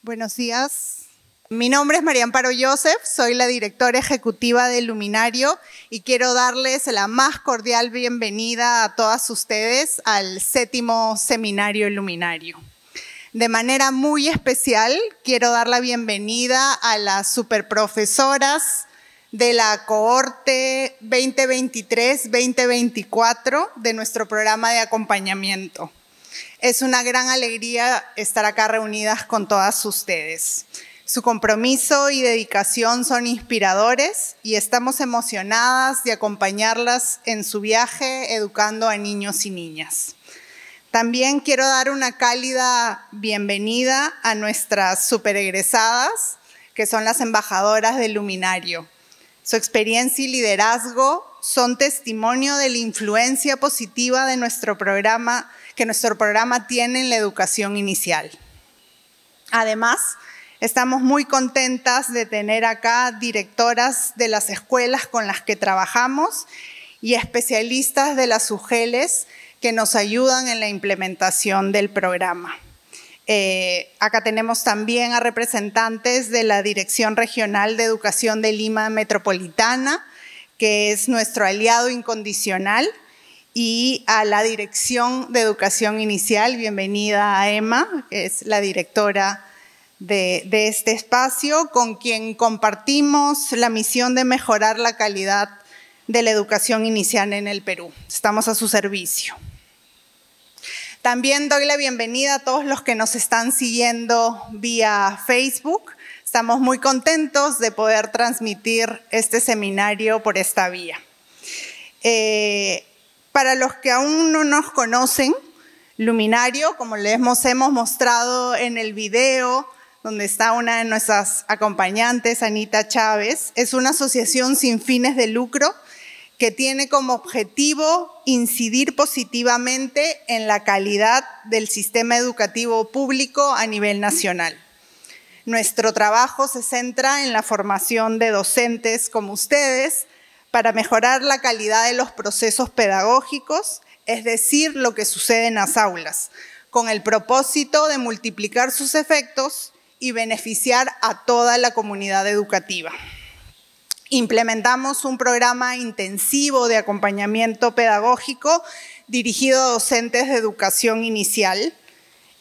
Buenos días. Mi nombre es María Amparo Joseph, soy la directora ejecutiva del Luminario y quiero darles la más cordial bienvenida a todas ustedes al 7º Seminario Luminario. De manera muy especial, quiero dar la bienvenida a las superprofesoras de la cohorte 2023-2024 de nuestro programa de acompañamiento. Es una gran alegría estar acá reunidas con todas ustedes. Su compromiso y dedicación son inspiradores y estamos emocionadas de acompañarlas en su viaje educando a niños y niñas. También quiero dar una cálida bienvenida a nuestras superegresadas, que son las embajadoras del Luminario. Su experiencia y liderazgo son testimonio de la influencia positiva de nuestro programa, que nuestro programa tiene en la educación inicial. Además, estamos muy contentas de tener acá directoras de las escuelas con las que trabajamos y especialistas de las UGELes que nos ayudan en la implementación del programa. Acá tenemos también a representantes de la Dirección Regional de Educación de Lima Metropolitana, que es nuestro aliado incondicional, y a la Dirección de Educación Inicial. Bienvenida a Emma, que es la directora de este espacio, con quien compartimos la misión de mejorar la calidad de la educación inicial en el Perú. Estamos a su servicio. También doy la bienvenida a todos los que nos están siguiendo vía Facebook. Estamos muy contentos de poder transmitir este seminario por esta vía. Para los que aún no nos conocen, Luminario, como les hemos mostrado en el video, donde está una de nuestras acompañantes, Anita Chávez, es una asociación sin fines de lucro que tiene como objetivo incidir positivamente en la calidad del sistema educativo público a nivel nacional. Nuestro trabajo se centra en la formación de docentes como ustedes para mejorar la calidad de los procesos pedagógicos, es decir, lo que sucede en las aulas, con el propósito de multiplicar sus efectos y beneficiar a toda la comunidad educativa. Implementamos un programa intensivo de acompañamiento pedagógico dirigido a docentes de educación inicial,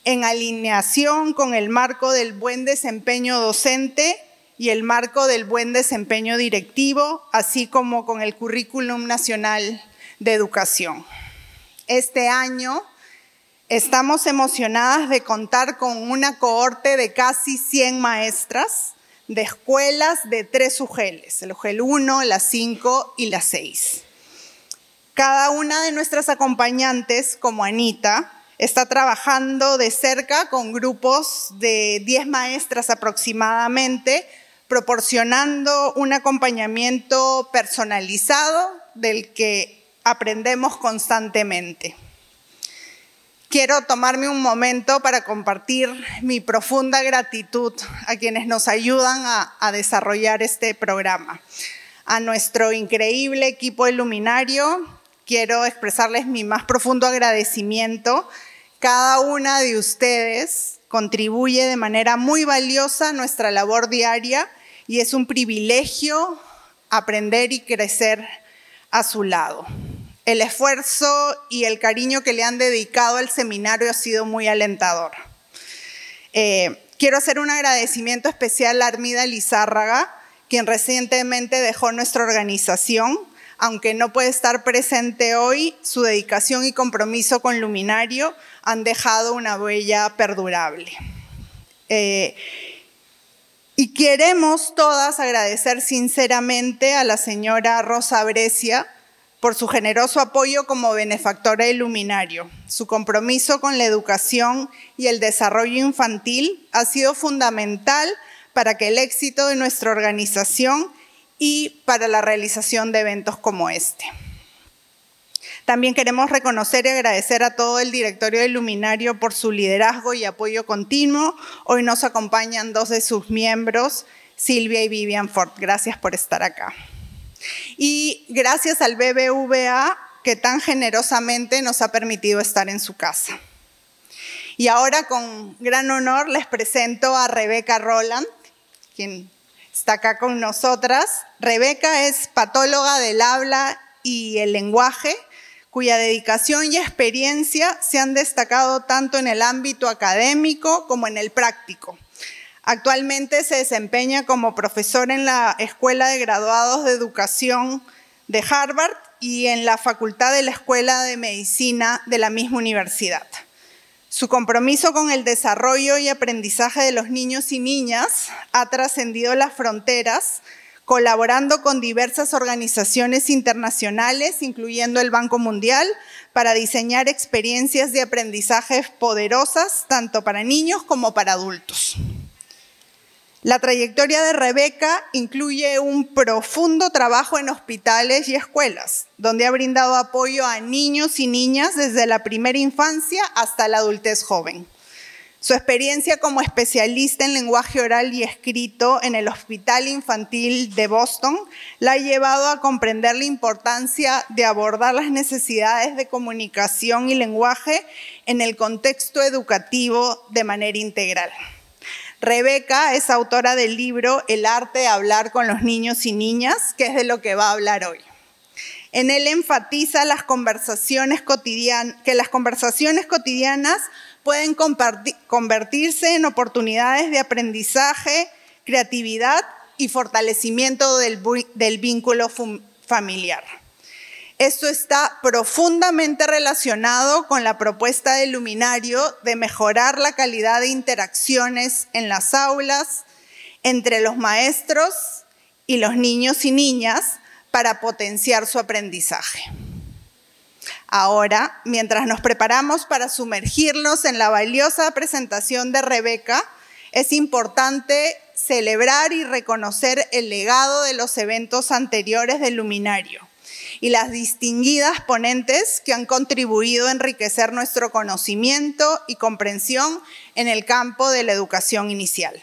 en alineación con el marco del buen desempeño docente y el marco del buen desempeño directivo, así como con el Currículum Nacional de Educación. Este año estamos emocionadas de contar con una cohorte de casi 100 maestras de escuelas de 3 UGELes, el UGEL 1, la 5 y la 6. Cada una de nuestras acompañantes, como Anita, está trabajando de cerca con grupos de 10 maestras aproximadamente, proporcionando un acompañamiento personalizado del que aprendemos constantemente. Quiero tomarme un momento para compartir mi profunda gratitud a quienes nos ayudan a desarrollar este programa. A nuestro increíble equipo de Luminario, quiero expresarles mi más profundo agradecimiento. Cada una de ustedes contribuye de manera muy valiosa a nuestra labor diaria y es un privilegio aprender y crecer a su lado. El esfuerzo y el cariño que le han dedicado al seminario ha sido muy alentador. Quiero hacer un agradecimiento especial a Armida Lizárraga, quien recientemente dejó nuestra organización. Aunque no puede estar presente hoy, su dedicación y compromiso con Luminario han dejado una huella perdurable. Y queremos todas agradecer sinceramente a la señora Rosa Brescia por su generoso apoyo como benefactora del Luminario. Su compromiso con la educación y el desarrollo infantil ha sido fundamental para que el éxito de nuestra organización y para la realización de eventos como este. También queremos reconocer y agradecer a todo el directorio del Luminario por su liderazgo y apoyo continuo. Hoy nos acompañan 2 de sus miembros, Silvia y Vivian Ford. Gracias por estar acá. Y gracias al BBVA, que tan generosamente nos ha permitido estar en su casa. Y ahora con gran honor les presento a Rebeca Roland, quien está acá con nosotras. Rebeca es patóloga del habla y el lenguaje, cuya dedicación y experiencia se han destacado tanto en el ámbito académico como en el práctico. Actualmente se desempeña como profesora en la Escuela de Graduados de Educación de Harvard y en la Facultad de la Escuela de Medicina de la misma universidad. Su compromiso con el desarrollo y aprendizaje de los niños y niñas ha trascendido las fronteras, colaborando con diversas organizaciones internacionales, incluyendo el Banco Mundial, para diseñar experiencias de aprendizaje poderosas, tanto para niños como para adultos. La trayectoria de Rebeca incluye un profundo trabajo en hospitales y escuelas, donde ha brindado apoyo a niños y niñas desde la primera infancia hasta la adultez joven. Su experiencia como especialista en lenguaje oral y escrito en el Hospital Infantil de Boston la ha llevado a comprender la importancia de abordar las necesidades de comunicación y lenguaje en el contexto educativo de manera integral. Rebeca es autora del libro El arte de hablar con los niños y niñas, que es de lo que va a hablar hoy. En él enfatiza que las conversaciones cotidianas pueden convertirse en oportunidades de aprendizaje, creatividad y fortalecimiento del vínculo familiar. Esto está profundamente relacionado con la propuesta del Luminario de mejorar la calidad de interacciones en las aulas entre los maestros y los niños y niñas para potenciar su aprendizaje. Ahora, mientras nos preparamos para sumergirnos en la valiosa presentación de Rebeca, es importante celebrar y reconocer el legado de los eventos anteriores del Luminario y las distinguidas ponentes que han contribuido a enriquecer nuestro conocimiento y comprensión en el campo de la educación inicial.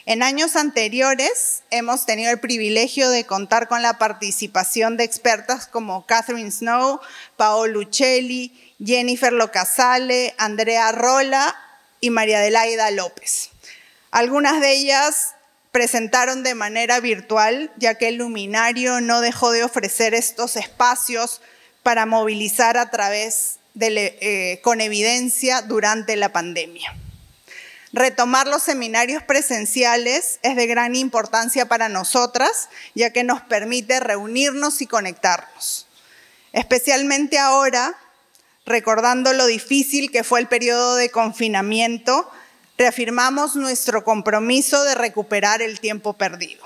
En años anteriores hemos tenido el privilegio de contar con la participación de expertas como Catherine Snow, Paolo Uccelli, Jennifer Locasale, Andrea Rolla y María Adelaida López. Algunas de ellas presentaron de manera virtual, ya que el Luminario no dejó de ofrecer estos espacios para movilizar a través con evidencia durante la pandemia. Retomar los seminarios presenciales es de gran importancia para nosotras, ya que nos permite reunirnos y conectarnos. Especialmente ahora, recordando lo difícil que fue el periodo de confinamiento, reafirmamos nuestro compromiso de recuperar el tiempo perdido.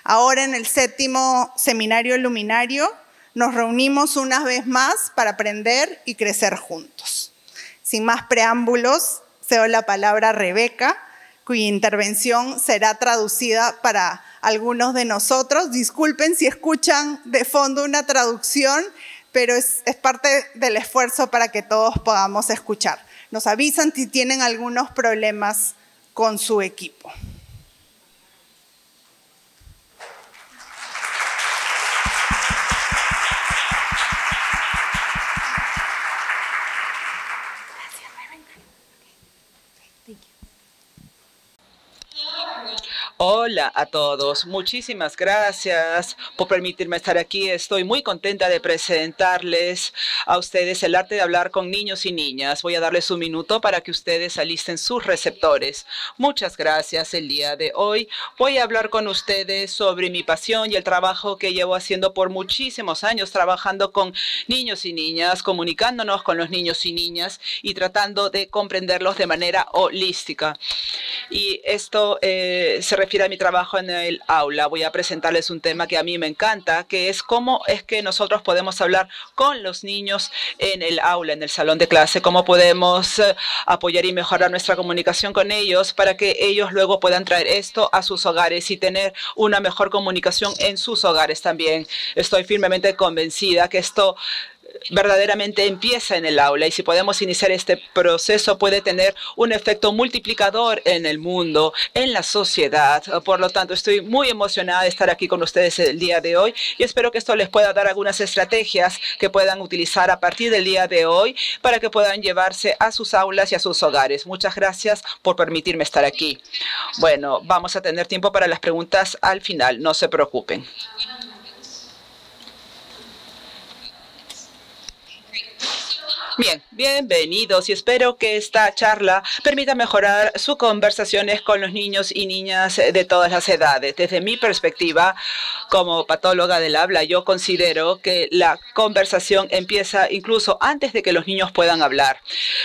Ahora, en el 7º Seminario Luminario, nos reunimos una vez más para aprender y crecer juntos. Sin más preámbulos, cedo la palabra a Rebeca, cuya intervención será traducida para algunos de nosotros. Disculpen si escuchan de fondo una traducción, pero es parte del esfuerzo para que todos podamos escuchar. Nos avisan si tienen algunos problemas con su equipo. Hola a todos, muchísimas gracias por permitirme estar aquí. Estoy muy contenta de presentarles a ustedes el arte de hablar con niños y niñas. Voy a darles un minuto para que ustedes alisten sus receptores. Muchas gracias. El día de hoy voy a hablar con ustedes sobre mi pasión y el trabajo que llevo haciendo por muchísimos años, trabajando con niños y niñas, comunicándonos con los niños y niñas y tratando de comprenderlos de manera holística. Y esto se refiere a mi trabajo en el aula. Voy a presentarles un tema que a mí me encanta, que es cómo es que nosotros podemos hablar con los niños en el aula, en el salón de clase, cómo podemos apoyar y mejorar nuestra comunicación con ellos para que ellos luego puedan traer esto a sus hogares y tener una mejor comunicación en sus hogares también. Estoy firmemente convencida que esto verdaderamente empieza en el aula, y si podemos iniciar este proceso puede tener un efecto multiplicador en el mundo, en la sociedad. Por lo tanto, estoy muy emocionada de estar aquí con ustedes el día de hoy y espero que esto les pueda dar algunas estrategias que puedan utilizar a partir del día de hoy para que puedan llevarse a sus aulas y a sus hogares. Muchas gracias por permitirme estar aquí. Bueno, vamos a tener tiempo para las preguntas al final, no se preocupen. Bien, bienvenidos y espero que esta charla permita mejorar sus conversaciones con los niños y niñas de todas las edades. Desde mi perspectiva, como patóloga del habla, yo considero que la conversación empieza incluso antes de que los niños puedan hablar.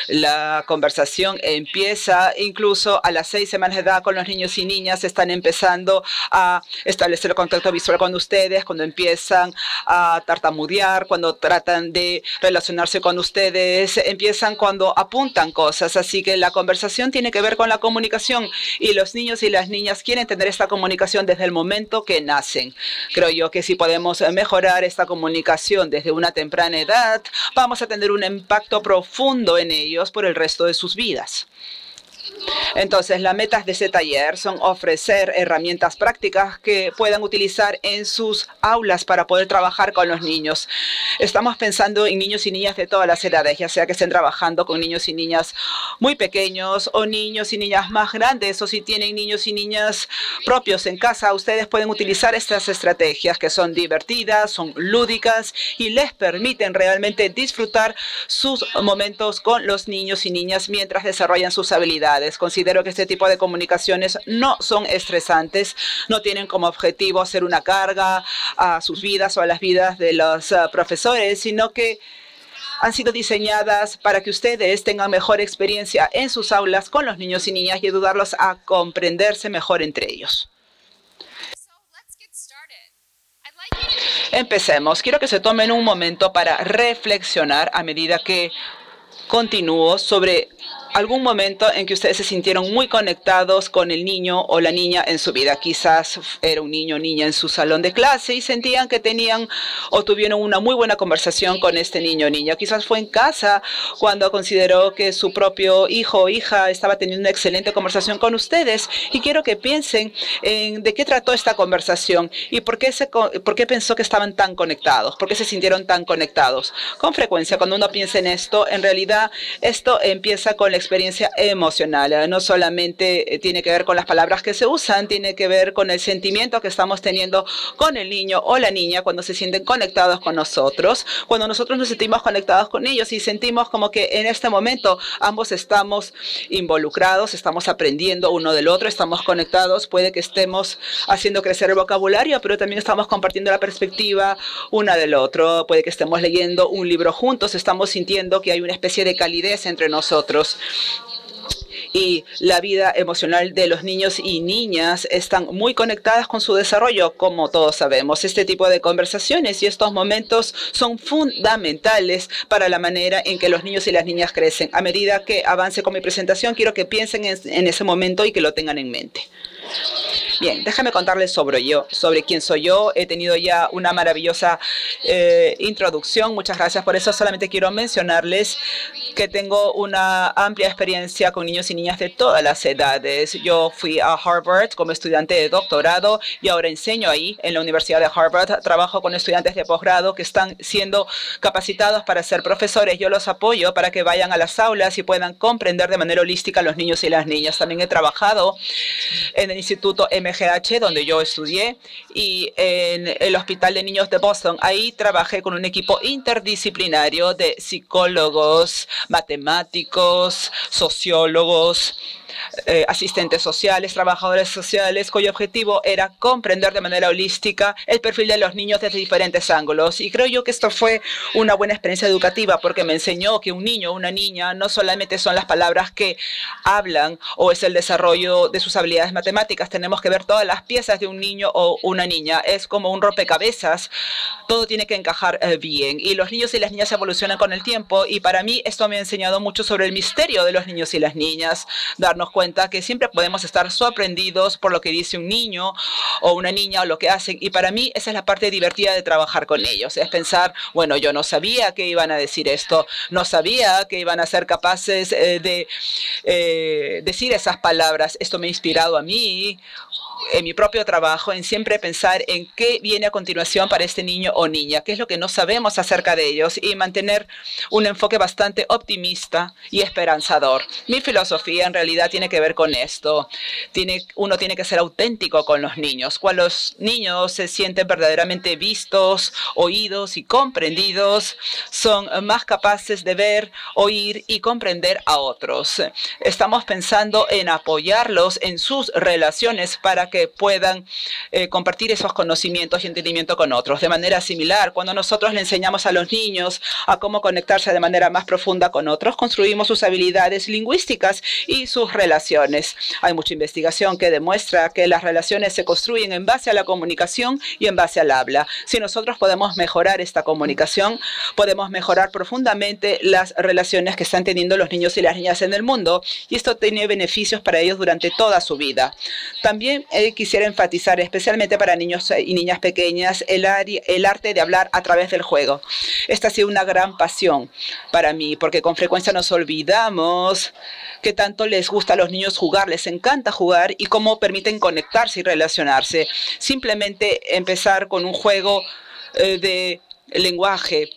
La conversación empieza incluso a las 6 semanas de edad con los niños y niñas. Están empezando a establecer contacto visual con ustedes, cuando empiezan a tartamudear, cuando tratan de relacionarse con ustedes, empiezan cuando apuntan cosas. Así que la conversación tiene que ver con la comunicación y los niños y las niñas quieren tener esta comunicación desde el momento que nacen. Creo yo que si podemos mejorar esta comunicación desde una temprana edad, vamos a tener un impacto profundo en ellos por el resto de sus vidas. Entonces, las metas de este taller son ofrecer herramientas prácticas que puedan utilizar en sus aulas para poder trabajar con los niños. Estamos pensando en niños y niñas de todas las edades, ya sea que estén trabajando con niños y niñas muy pequeños o niños y niñas más grandes, o si tienen niños y niñas propios en casa, ustedes pueden utilizar estas estrategias que son divertidas, son lúdicas y les permiten realmente disfrutar sus momentos con los niños y niñas mientras desarrollan sus habilidades. Considero que este tipo de comunicaciones no son estresantes, no tienen como objetivo ser una carga a sus vidas o a las vidas de los profesores, sino que han sido diseñadas para que ustedes tengan mejor experiencia en sus aulas con los niños y niñas y ayudarlos a comprenderse mejor entre ellos. Empecemos. Quiero que se tomen un momento para reflexionar a medida que continúo sobre algún momento en que ustedes se sintieron muy conectados con el niño o la niña en su vida. Quizás era un niño o niña en su salón de clase y sentían que tenían o tuvieron una muy buena conversación con este niño o niña. Quizás fue en casa cuando consideró que su propio hijo o hija estaba teniendo una excelente conversación con ustedes. Y quiero que piensen en de qué trató esta conversación y por qué pensó que estaban tan conectados, por qué se sintieron tan conectados. Con frecuencia, cuando uno piensa en esto, en realidad esto empieza con la experiencia emocional. No solamente tiene que ver con las palabras que se usan, tiene que ver con el sentimiento que estamos teniendo con el niño o la niña cuando se sienten conectados con nosotros, cuando nosotros nos sentimos conectados con ellos y sentimos como que en este momento ambos estamos involucrados, estamos aprendiendo uno del otro, estamos conectados, puede que estemos haciendo crecer el vocabulario, pero también estamos compartiendo la perspectiva una del otro, puede que estemos leyendo un libro juntos, estamos sintiendo que hay una especie de calidez entre nosotros. Y la vida emocional de los niños y niñas están muy conectadas con su desarrollo, como todos sabemos. Este tipo de conversaciones y estos momentos son fundamentales para la manera en que los niños y las niñas crecen. A medida que avance con mi presentación, quiero que piensen en ese momento y que lo tengan en mente. Bien, déjame contarles sobre quién soy yo. He tenido ya una maravillosa introducción. Muchas gracias por eso. Solamente quiero mencionarles que tengo una amplia experiencia con niños y niñas de todas las edades. Yo fui a Harvard como estudiante de doctorado y ahora enseño ahí en la Universidad de Harvard. Trabajo con estudiantes de posgrado que están siendo capacitados para ser profesores. Yo los apoyo para que vayan a las aulas y puedan comprender de manera holística a los niños y las niñas. También he trabajado en el Instituto MGH, donde yo estudié, y en el Hospital de Niños de Boston. Ahí trabajé con un equipo interdisciplinario de psicólogos, matemáticos, sociólogos, asistentes sociales, trabajadores sociales, cuyo objetivo era comprender de manera holística el perfil de los niños desde diferentes ángulos. Y creo yo que esto fue una buena experiencia educativa porque me enseñó que un niño o una niña no solamente son las palabras que hablan o es el desarrollo de sus habilidades matemáticas. Tenemos que ver todas las piezas de un niño o una niña. Es como un rompecabezas. Todo tiene que encajar bien. Y los niños y las niñas evolucionan con el tiempo. Y para mí esto me ha enseñado mucho sobre el misterio de los niños y las niñas, darnos darnos cuenta que siempre podemos estar sorprendidos por lo que dice un niño o una niña o lo que hacen. Y para mí esa es la parte divertida de trabajar con ellos. Es pensar, bueno, yo no sabía que iban a decir esto, no sabía que iban a ser capaces de decir esas palabras. Esto me ha inspirado a mí en mi propio trabajo, en siempre pensar en qué viene a continuación para este niño o niña, qué es lo que no sabemos acerca de ellos y mantener un enfoque bastante optimista y esperanzador. Mi filosofía en realidad tiene que ver con esto. Uno tiene que ser auténtico con los niños. Cuando los niños se sienten verdaderamente vistos, oídos y comprendidos, son más capaces de ver, oír y comprender a otros. Estamos pensando en apoyarlos en sus relaciones para que puedan compartir esos conocimientos y entendimiento con otros. De manera similar, cuando nosotros le enseñamos a los niños a cómo conectarse de manera más profunda con otros, construimos sus habilidades lingüísticas y sus relaciones. Hay mucha investigación que demuestra que las relaciones se construyen en base a la comunicación y en base al habla. Si nosotros podemos mejorar esta comunicación, podemos mejorar profundamente las relaciones que están teniendo los niños y las niñas en el mundo, y esto tiene beneficios para ellos durante toda su vida. También quisiera enfatizar, especialmente para niños y niñas pequeñas, el arte de hablar a través del juego. Esta ha sido una gran pasión para mí, porque con frecuencia nos olvidamos que tanto les gusta a los niños jugar, les encanta jugar y cómo permiten conectarse y relacionarse. Simplemente empezar con un juego de lenguaje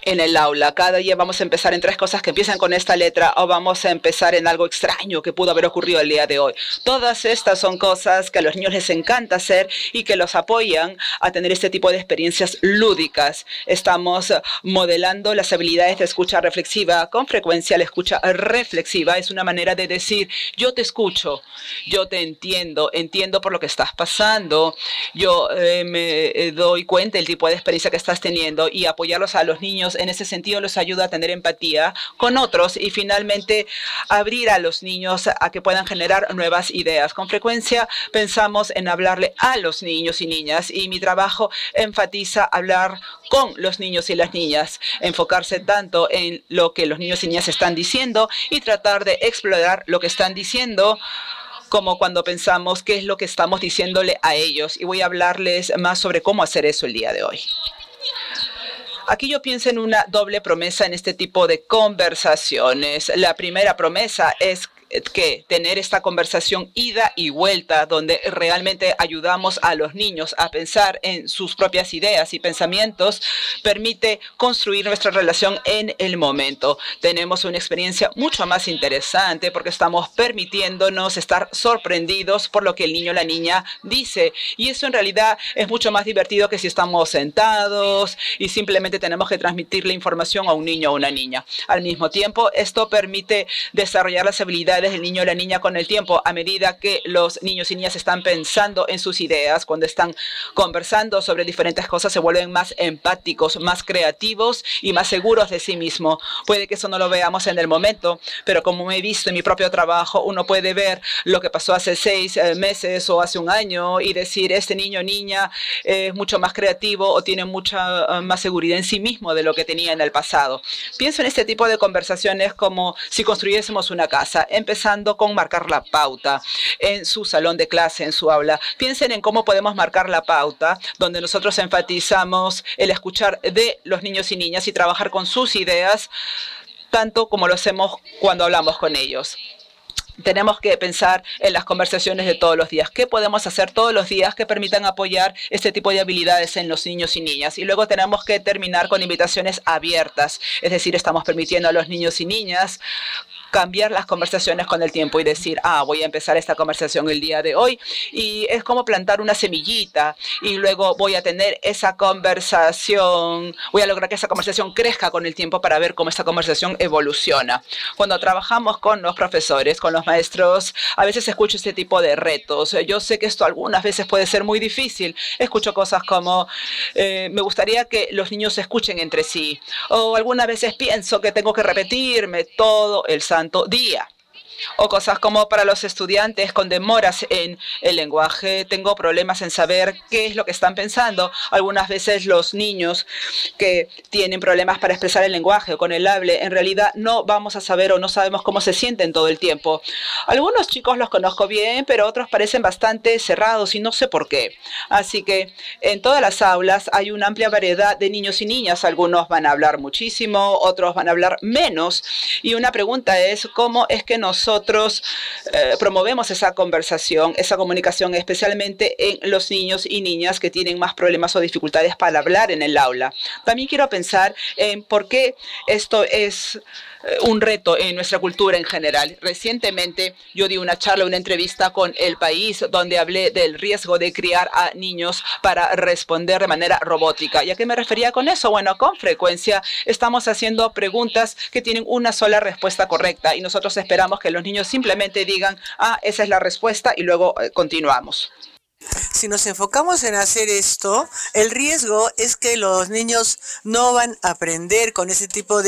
en el aula. Cada día vamos a empezar en 3 cosas que empiezan con esta letra, o vamos a empezar en algo extraño que pudo haber ocurrido el día de hoy. Todas estas son cosas que a los niños les encanta hacer y que los apoyan a tener este tipo de experiencias lúdicas. Estamos modelando las habilidades de escucha reflexiva. Con frecuencia la escucha reflexiva es una manera de decir, yo te escucho, yo te entiendo, entiendo por lo que estás pasando, yo me doy cuenta del tipo de experiencia que estás teniendo, y apoyarlos a los niños en ese sentido los ayuda a tener empatía con otros y finalmente abrir a los niños a que puedan generar nuevas ideas. Con frecuencia pensamos en hablarle a los niños y niñas, y mi trabajo enfatiza hablar con los niños y las niñas, enfocarse tanto en lo que los niños y niñas están diciendo y tratar de explorar lo que están diciendo, como cuando pensamos qué es lo que estamos diciéndole a ellos. Y voy a hablarles más sobre cómo hacer eso el día de hoy. Aquí yo pienso en una doble promesa en este tipo de conversaciones. La primera promesa es que tener esta conversación ida y vuelta, donde realmente ayudamos a los niños a pensar en sus propias ideas y pensamientos, permite construir nuestra relación en el momento. Tenemos una experiencia mucho más interesante porque estamos permitiéndonos estar sorprendidos por lo que el niño o la niña dice. Y eso en realidad es mucho más divertido que si estamos sentados y simplemente tenemos que transmitir la información a un niño o una niña. Al mismo tiempo, esto permite desarrollar las habilidades del niño o la niña con el tiempo, a medida que los niños y niñas están pensando en sus ideas. Cuando están conversando sobre diferentes cosas, se vuelven más empáticos, más creativos y más seguros de sí mismo. Puede que eso no lo veamos en el momento, pero como he visto en mi propio trabajo, uno puede ver lo que pasó hace 6 meses o hace un año y decir, este niño o niña es mucho más creativo o tiene mucha más seguridad en sí mismo de lo que tenía en el pasado. Pienso en este tipo de conversaciones como si construyésemos una casa, empezando con marcar la pauta en su salón de clase, en su aula. Piensen en cómo podemos marcar la pauta, donde nosotros enfatizamos el escuchar de los niños y niñas y trabajar con sus ideas, tanto como lo hacemos cuando hablamos con ellos. Tenemos que pensar en las conversaciones de todos los días. ¿Qué podemos hacer todos los días que permitan apoyar este tipo de habilidades en los niños y niñas? Y luego tenemos que terminar con invitaciones abiertas. Es decir, estamos permitiendo a los niños y niñas cambiar las conversaciones con el tiempo y decir, voy a empezar esta conversación el día de hoy. Y es como plantar una semillita y luego voy a tener esa conversación, voy a lograr que esa conversación crezca con el tiempo para ver cómo esta conversación evoluciona. Cuando trabajamos con los profesores, con los maestros, a veces escucho este tipo de retos. Yo sé que esto algunas veces puede ser muy difícil. Escucho cosas como, me gustaría que los niños se escuchen entre sí. O algunas veces pienso que tengo que repetirme todo el santo día. O cosas como para los estudiantes con demoras en el lenguaje, tengo problemas en saber qué es lo que están pensando. Algunas veces los niños que tienen problemas para expresar el lenguaje o con el hable, en realidad no vamos a saber o no sabemos cómo se sienten todo el tiempo. Algunos chicos los conozco bien, pero otros parecen bastante cerrados y no sé por qué. Así que en todas las aulas hay una amplia variedad de niños y niñas. Algunos van a hablar muchísimo, otros van a hablar menos. Y una pregunta es, ¿cómo es que nosotros promovemos esa conversación, esa comunicación, especialmente en los niños y niñas que tienen más problemas o dificultades para hablar en el aula? También quiero pensar en por qué esto es un reto en nuestra cultura en general. Recientemente yo di una charla, una entrevista con El País, donde hablé del riesgo de criar a niños para responder de manera robótica. ¿Y a qué me refería con eso? Bueno, con frecuencia estamos haciendo preguntas que tienen una sola respuesta correcta y nosotros esperamos que los niños simplemente digan, ah, esa es la respuesta y luego continuamos. Si nos enfocamos en hacer esto, el riesgo es que los niños no van a aprender con ese tipo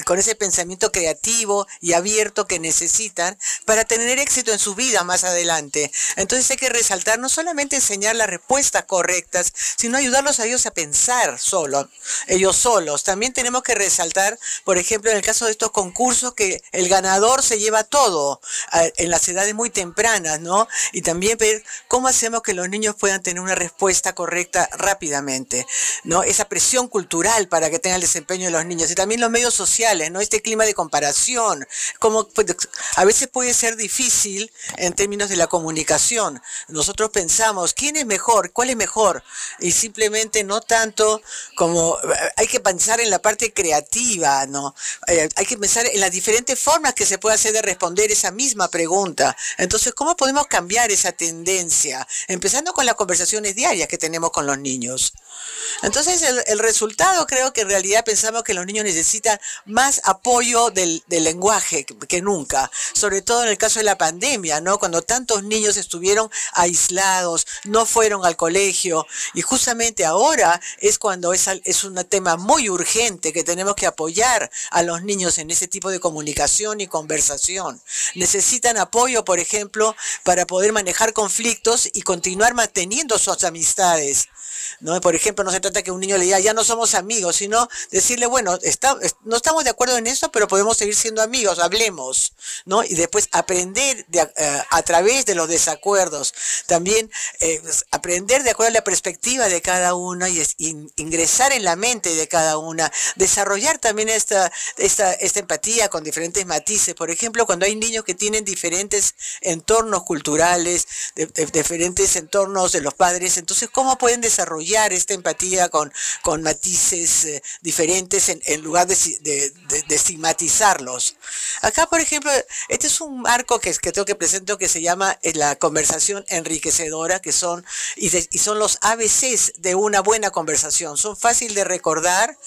con ese pensamiento creativo y abierto que necesitan para tener éxito en su vida más adelante. Entonces hay que resaltar, no solamente enseñar las respuestas correctas, sino ayudarlos a ellos a pensar ellos solos. También tenemos que resaltar, por ejemplo, en el caso de estos concursos, que el ganador se lleva todo en las edades muy tempranas, ¿no? Y también ver cómo hacemos que los niños puedan tener una respuesta correcta rápidamente, ¿no? Esa presión cultural para que tengan el desempeño de los niños. Y también los medios sociales, ¿no? Este clima de comparación. Como a veces puede ser difícil en términos de la comunicación. Nosotros pensamos, ¿quién es mejor? ¿Cuál es mejor? Y simplemente no tanto como... Hay que pensar en la parte creativa, ¿no? Hay que pensar en las diferentes formas que se puede hacer de responder esa misma pregunta. Entonces, ¿cómo podemos cambiar esa tendencia? Empezando con las conversaciones diarias que tenemos con los niños. Entonces, el resultado, creo que en realidad pensamos que los niños necesitan más apoyo del lenguaje que nunca, sobre todo en el caso de la pandemia, ¿no? Cuando tantos niños estuvieron aislados, no fueron al colegio, y justamente ahora es cuando es un tema muy urgente que tenemos que apoyar a los niños en ese tipo de comunicación y conversación. Necesitan apoyo, por ejemplo, para poder manejar conflictos y continuar manteniendo sus amistades, ¿no? Por ejemplo, no se trata que un niño le diga, ya no somos amigos, sino decirle, bueno, no estamos de acuerdo en eso, pero podemos seguir siendo amigos, hablemos, ¿no? Y después aprender a través de los desacuerdos. También aprender de acuerdo a la perspectiva de cada una y ingresar en la mente de cada una. Desarrollar también esta empatía con diferentes matices. Por ejemplo, cuando hay niños que tienen diferentes entornos culturales, diferentes entornos de los padres, entonces, ¿cómo pueden desarrollar esta empatía con matices diferentes en lugar de estigmatizarlos? Acá, por ejemplo, este es un marco que tengo que presento que se llama la conversación enriquecedora, que son los ABCs de una buena conversación. Son fáciles de recordar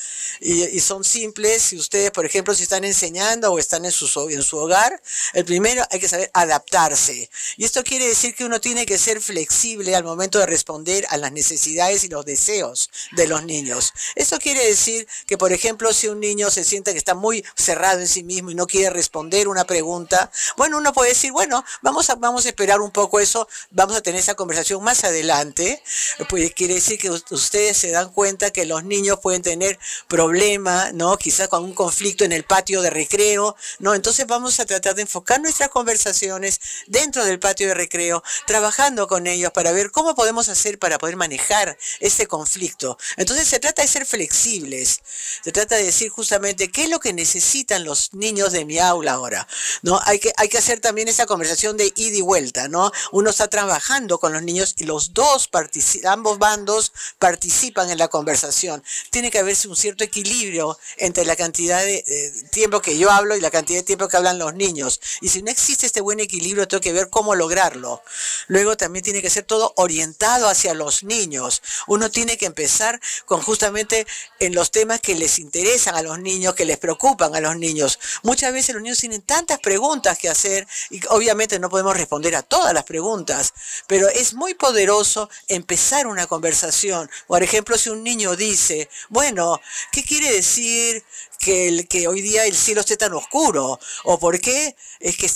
y son simples. Si ustedes, por ejemplo, si están enseñando o están en su hogar, el primero hay que saber adaptarse. Y esto quiere decir que uno tiene que ser flexible al momento de responder a las necesidades y los deseos de los niños. Esto quiere decir que, por ejemplo, si un niño se siente que está muy cerrado en sí mismo y no quiere responder una pregunta, bueno, uno puede decir, bueno, vamos a esperar un poco eso, vamos a tener esa conversación más adelante. Pues quiere decir que ustedes se dan cuenta que los niños pueden tener problemas, ¿no? Quizás con un conflicto en el patio de recreo, ¿no? Entonces vamos a tratar de enfocar nuestras conversaciones dentro del patio de recreo, trabajando con ellos para ver cómo podemos hacer para poder manejar ese conflicto. Entonces se trata de ser flexibles, se trata de decir justamente qué es lo que necesitan los niños de mi aula ahora, ¿no? Hay que hacer también esa conversación de ida y vuelta, ¿no? Uno está trabajando con los niños y ambos bandos participan en la conversación. Tiene que haberse un cierto equilibrio entre la cantidad de tiempo que yo hablo y la cantidad de tiempo que hablan los niños. Y si no existe este buen equilibrio, tengo que ver cómo lograrlo. Luego también tiene tiene que ser todo orientado hacia los niños. Uno tiene que empezar con justamente en los temas que les interesan a los niños, que les preocupan a los niños. Muchas veces los niños tienen tantas preguntas que hacer y obviamente no podemos responder a todas las preguntas, pero es muy poderoso empezar una conversación. Por ejemplo, si un niño dice, bueno, ¿qué quiere decir que hoy día el cielo esté tan oscuro? ¿O por qué es que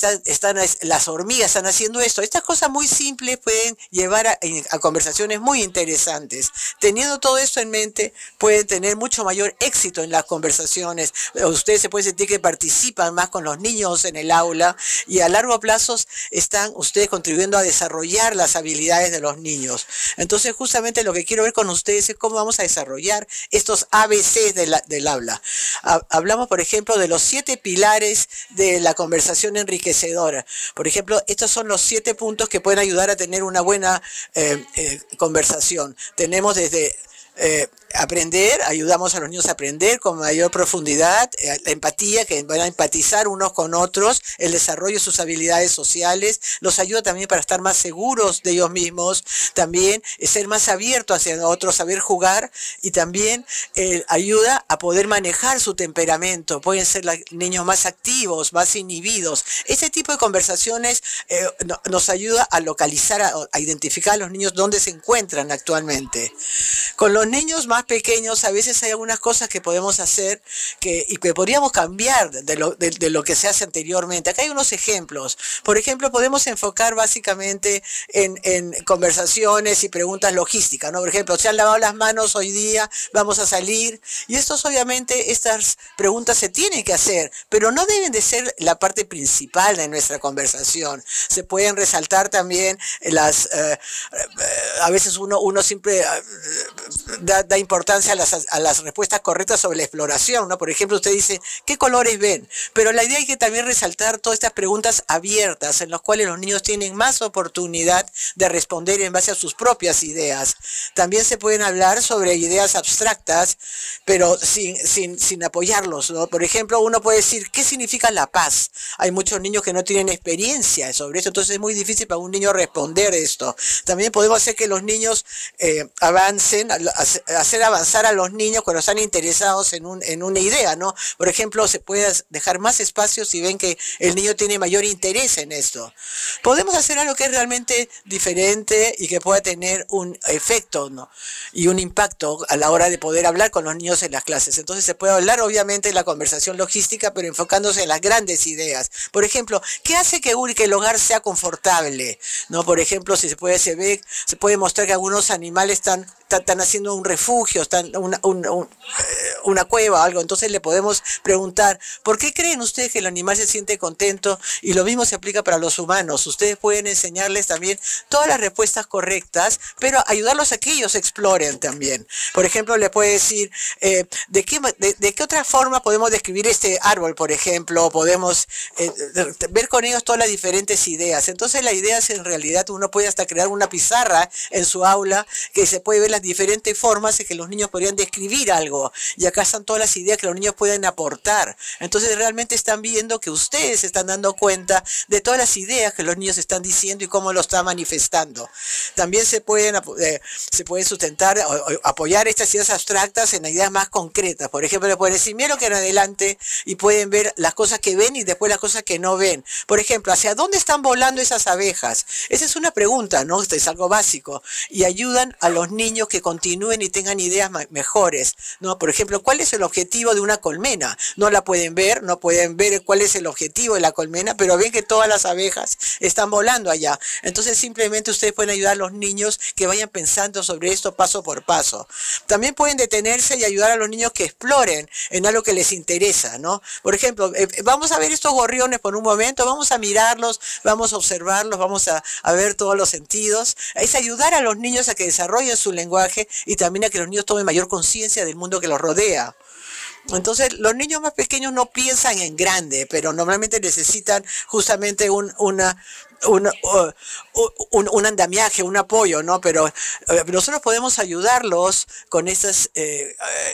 las hormigas están haciendo esto? Estas cosas muy simples pueden llevar a conversaciones muy interesantes. Teniendo todo esto en mente, pueden tener mucho mayor éxito en las conversaciones. Ustedes se pueden sentir que participan más con los niños en el aula y a largo plazo están ustedes contribuyendo a desarrollar las habilidades de los niños. Entonces, justamente lo que quiero ver con ustedes es cómo vamos a desarrollar estos ABCs del habla. Hablamos, por ejemplo, de los 7 pilares de la conversación enriquecedora. Por ejemplo, estos son los 7 puntos que pueden ayudar a tener una buena conversación. Tenemos desde aprender, ayudamos a los niños a aprender con mayor profundidad, la empatía, que van a empatizar unos con otros, el desarrollo de sus habilidades sociales, los ayuda también para estar más seguros de ellos mismos, también ser más abiertos hacia otros, saber jugar y también ayuda a poder manejar su temperamento. Pueden ser niños más activos, más inhibidos. Ese tipo de conversaciones nos ayuda a localizar, a identificar a los niños dónde se encuentran actualmente. Con los niños más pequeños a veces hay algunas cosas que podemos hacer y que podríamos cambiar de lo que se hace anteriormente. Acá hay unos ejemplos. Por ejemplo, podemos enfocar básicamente en conversaciones y preguntas logísticas, ¿no? Por ejemplo, ¿se han lavado las manos hoy día? ¿Vamos a salir? Y obviamente estas preguntas se tienen que hacer, pero no deben de ser la parte principal de nuestra conversación. Se pueden resaltar también a veces uno siempre da importancia a las respuestas correctas sobre la exploración, ¿no? Por ejemplo, usted dice, ¿qué colores ven? Pero la idea es que también resaltar todas estas preguntas abiertas en las cuales los niños tienen más oportunidad de responder en base a sus propias ideas. También se pueden hablar sobre ideas abstractas, pero sin apoyarlos, ¿no? Por ejemplo, uno puede decir, ¿qué significa la paz? Hay muchos niños que no tienen experiencia sobre eso, entonces es muy difícil para un niño responder esto. También podemos hacer que los niños avancen, hacer avanzar a los niños cuando están interesados en una idea, ¿no? Por ejemplo, se puede dejar más espacio si ven que el niño tiene mayor interés en esto. Podemos hacer algo que es realmente diferente y que pueda tener un efecto, ¿no? Y un impacto a la hora de poder hablar con los niños en las clases. Entonces se puede hablar obviamente en la conversación logística, pero enfocándose en las grandes ideas. Por ejemplo, ¿qué hace que el hogar sea confortable? ¿No? Por ejemplo, se puede mostrar que algunos animales están haciendo un refugio, una cueva o algo. Entonces le podemos preguntar, ¿por qué creen ustedes que el animal se siente contento? Y lo mismo se aplica para los humanos. Ustedes pueden enseñarles también todas las respuestas correctas, pero ayudarlos a que ellos exploren también. Por ejemplo, le puede decir, ¿de qué otra forma podemos describir este árbol, por ejemplo? Podemos ver con ellos todas las diferentes ideas. Entonces la idea es, en realidad, uno puede hasta crear una pizarra en su aula que se puede ver las diferentes formas en que los niños podrían describir algo. Y acá están todas las ideas que los niños pueden aportar. Entonces realmente están viendo que ustedes se están dando cuenta de todas las ideas que los niños están diciendo y cómo lo están manifestando. También se pueden sustentar o apoyar estas ideas abstractas en ideas más concretas. Por ejemplo, le pueden decir, mira lo que en adelante, y pueden ver las cosas que ven y después las cosas que no ven. Por ejemplo, ¿hacia dónde están volando esas abejas? Esa es una pregunta, ¿no? Esto es algo básico. Y ayudan a los niños que continúen y tengan ideas mejores, ¿no? Por ejemplo, ¿cuál es el objetivo de una colmena? No la pueden ver, no pueden ver cuál es el objetivo de la colmena, pero ven que todas las abejas están volando allá. Entonces simplemente ustedes pueden ayudar a los niños que vayan pensando sobre esto paso por paso. También pueden detenerse y ayudar a los niños que exploren en algo que les interesa, ¿no? Por ejemplo, vamos a ver estos gorriones por un momento, vamos a mirarlos, vamos a observarlos, vamos a ver todos los sentidos. Es ayudar a los niños a que desarrollen su lenguaje y también a que los niños tomen mayor conciencia del mundo que los rodea. Entonces, los niños más pequeños no piensan en grande, pero normalmente necesitan justamente un, un andamiaje, un apoyo, ¿no? Pero nosotros podemos ayudarlos con estas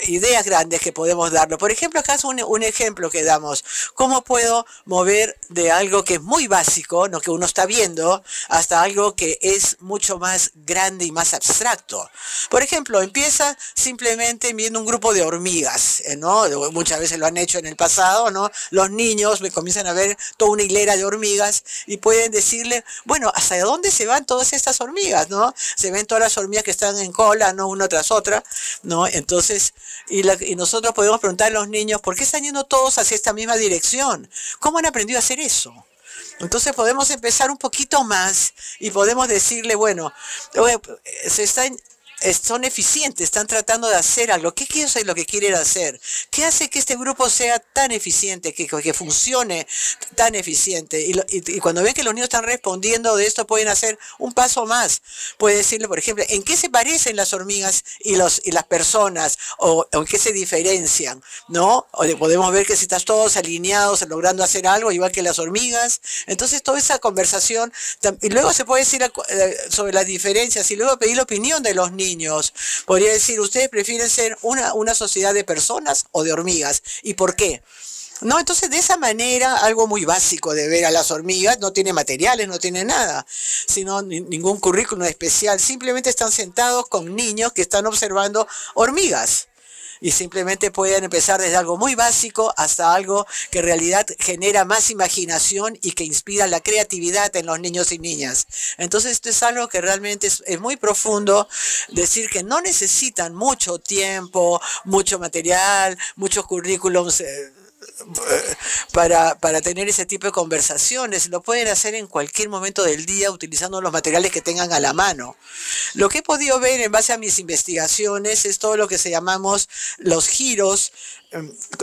ideas grandes que podemos darlos. Por ejemplo, acá es un ejemplo que damos. ¿Cómo puedo mover de algo que es muy básico, ¿no? Que uno está viendo, hasta algo que es mucho más grande y más abstracto? Por ejemplo, empieza simplemente viendo un grupo de hormigas, ¿no? Muchas veces lo han hecho en el pasado, ¿no? Los niños me comienzan a ver toda una hilera de hormigas y pueden decirle, bueno, ¿hasta dónde se van todas estas hormigas, no? Se ven todas las hormigas que están en cola, ¿no? Una tras otra, ¿no? Entonces, y nosotros podemos preguntar a los niños, ¿por qué están yendo todos hacia esta misma dirección? ¿Cómo han aprendido a hacer eso? Entonces podemos empezar un poquito más y podemos decirle, bueno, son eficientes, están tratando de hacer algo. ¿Qué es lo que quieren hacer? ¿Qué hace que este grupo sea tan eficiente, que funcione tan eficiente? Y cuando ven que los niños están respondiendo de esto, pueden hacer un paso más. Pueden decirle, por ejemplo, ¿en qué se parecen las hormigas y las personas? ¿O en qué se diferencian? ¿No? O podemos ver que si estás todos alineados, logrando hacer algo, igual que las hormigas. Entonces, toda esa conversación, y luego se puede decir sobre las diferencias, y luego pedir la opinión de los niños. Podría decir, ¿ustedes prefieren ser una sociedad de personas o de hormigas? ¿Y por qué? No, entonces de esa manera, algo muy básico de ver a las hormigas, no tiene materiales, no tiene nada, sino ningún currículum especial, simplemente están sentados con niños que están observando hormigas. Y simplemente pueden empezar desde algo muy básico hasta algo que en realidad genera más imaginación y que inspira la creatividad en los niños y niñas. Entonces esto es algo que realmente es muy profundo, decir que no necesitan mucho tiempo, mucho material, muchos currículums para tener ese tipo de conversaciones. Lo pueden hacer en cualquier momento del día utilizando los materiales que tengan a la mano. Lo que he podido ver en base a mis investigaciones es todo lo que se llamamos los giros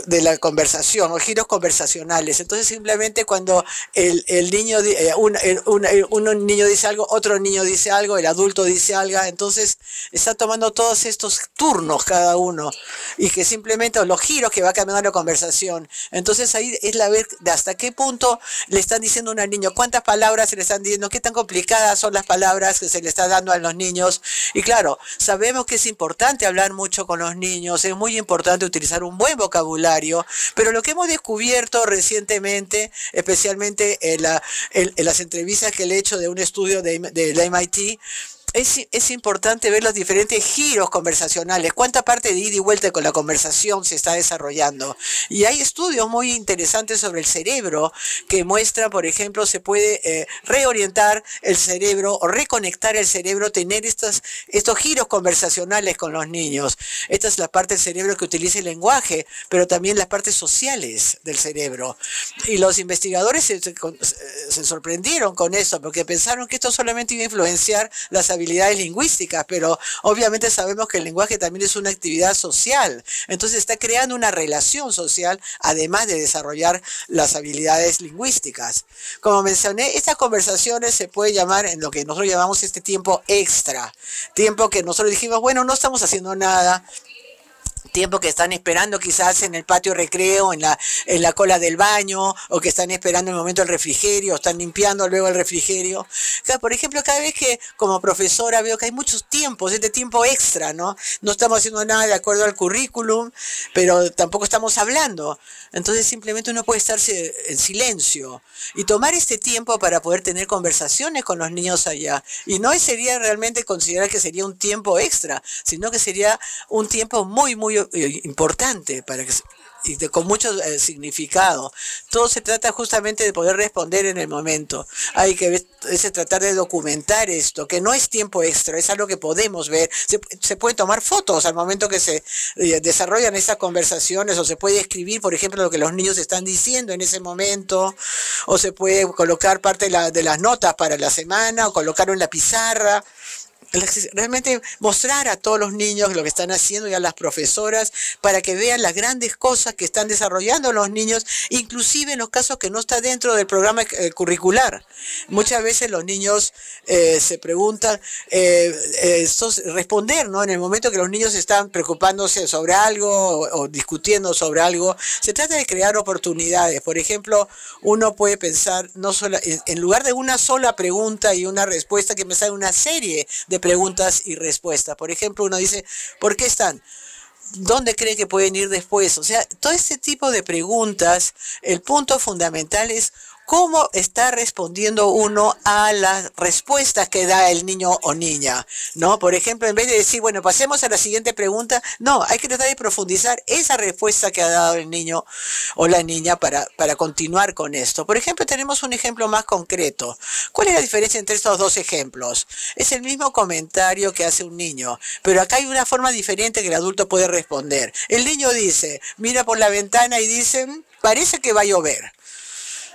de la conversación o giros conversacionales. Entonces simplemente cuando el niño un niño dice algo, otro niño dice algo, el adulto dice algo, entonces está tomando todos estos turnos cada uno y que simplemente los giros que va cambiando la conversación. Entonces ahí es la ver de hasta qué punto le están diciendo a un niño, cuántas palabras se le están diciendo, qué tan complicadas son las palabras que se le está dando a los niños. Y claro, sabemos que es importante hablar mucho con los niños, es muy importante utilizar un buen vocabulario, pero lo que hemos descubierto recientemente, especialmente en las entrevistas que le he hecho de un estudio del MIT, es importante ver los diferentes giros conversacionales, cuánta parte de ida y vuelta con la conversación se está desarrollando. Y hay estudios muy interesantes sobre el cerebro que muestran, por ejemplo, se puede reorientar el cerebro o reconectar el cerebro, tener estos giros conversacionales con los niños. Esta es la parte del cerebro que utiliza el lenguaje, pero también las partes sociales del cerebro. Y los investigadores se sorprendieron con eso, porque pensaron que esto solamente iba a influenciar las habilidades lingüísticas, pero obviamente sabemos que el lenguaje también es una actividad social. Entonces está creando una relación social, además de desarrollar las habilidades lingüísticas. Como mencioné, estas conversaciones se puede llamar en lo que nosotros llamamos este tiempo extra. Tiempo que nosotros dijimos, bueno, no estamos haciendo nada. Tiempo que están esperando quizás en el patio recreo, en la cola del baño, o que están esperando el momento del refrigerio, o están limpiando luego el refrigerio. Por ejemplo, cada vez que como profesora veo que hay muchos tiempos, este tiempo extra, ¿no? No estamos haciendo nada de acuerdo al currículum, pero tampoco estamos hablando. Entonces simplemente uno puede estarse en silencio y tomar este tiempo para poder tener conversaciones con los niños allá. Y no sería realmente considerar que sería un tiempo extra, sino que sería un tiempo muy, muy importante con mucho significado. Todo se trata justamente de poder responder en el momento. Hay que tratar de documentar esto, que no es tiempo extra, es algo que podemos ver. Se puede tomar fotos al momento que se desarrollan estas conversaciones, o se puede escribir, por ejemplo, lo que los niños están diciendo en ese momento, o se puede colocar parte de las notas para la semana, o colocarlo en la pizarra. realmente mostrar a todos los niños lo que están haciendo y a las profesoras para que vean las grandes cosas que están desarrollando los niños, inclusive en los casos que no está dentro del programa curricular. Muchas veces los niños se preguntan, responder, ¿no? En el momento que los niños están preocupándose sobre algo o discutiendo sobre algo, se trata de crear oportunidades. Por ejemplo, uno puede pensar, no solo, en lugar de una sola pregunta y una respuesta, que pensar en una serie de preguntas y respuestas. Por ejemplo, uno dice, ¿por qué están? ¿Dónde cree que pueden ir después? O sea, todo este tipo de preguntas, el punto fundamental es cómo está respondiendo uno a las respuestas que da el niño o niña, ¿no? Por ejemplo, en vez de decir, bueno, pasemos a la siguiente pregunta, no, hay que tratar de profundizar esa respuesta que ha dado el niño o la niña para continuar con esto. Por ejemplo, tenemos un ejemplo más concreto. ¿Cuál es la diferencia entre estos dos ejemplos? Es el mismo comentario que hace un niño, pero acá hay una forma diferente que el adulto puede responder. El niño dice, mira por la ventana y dice, parece que va a llover.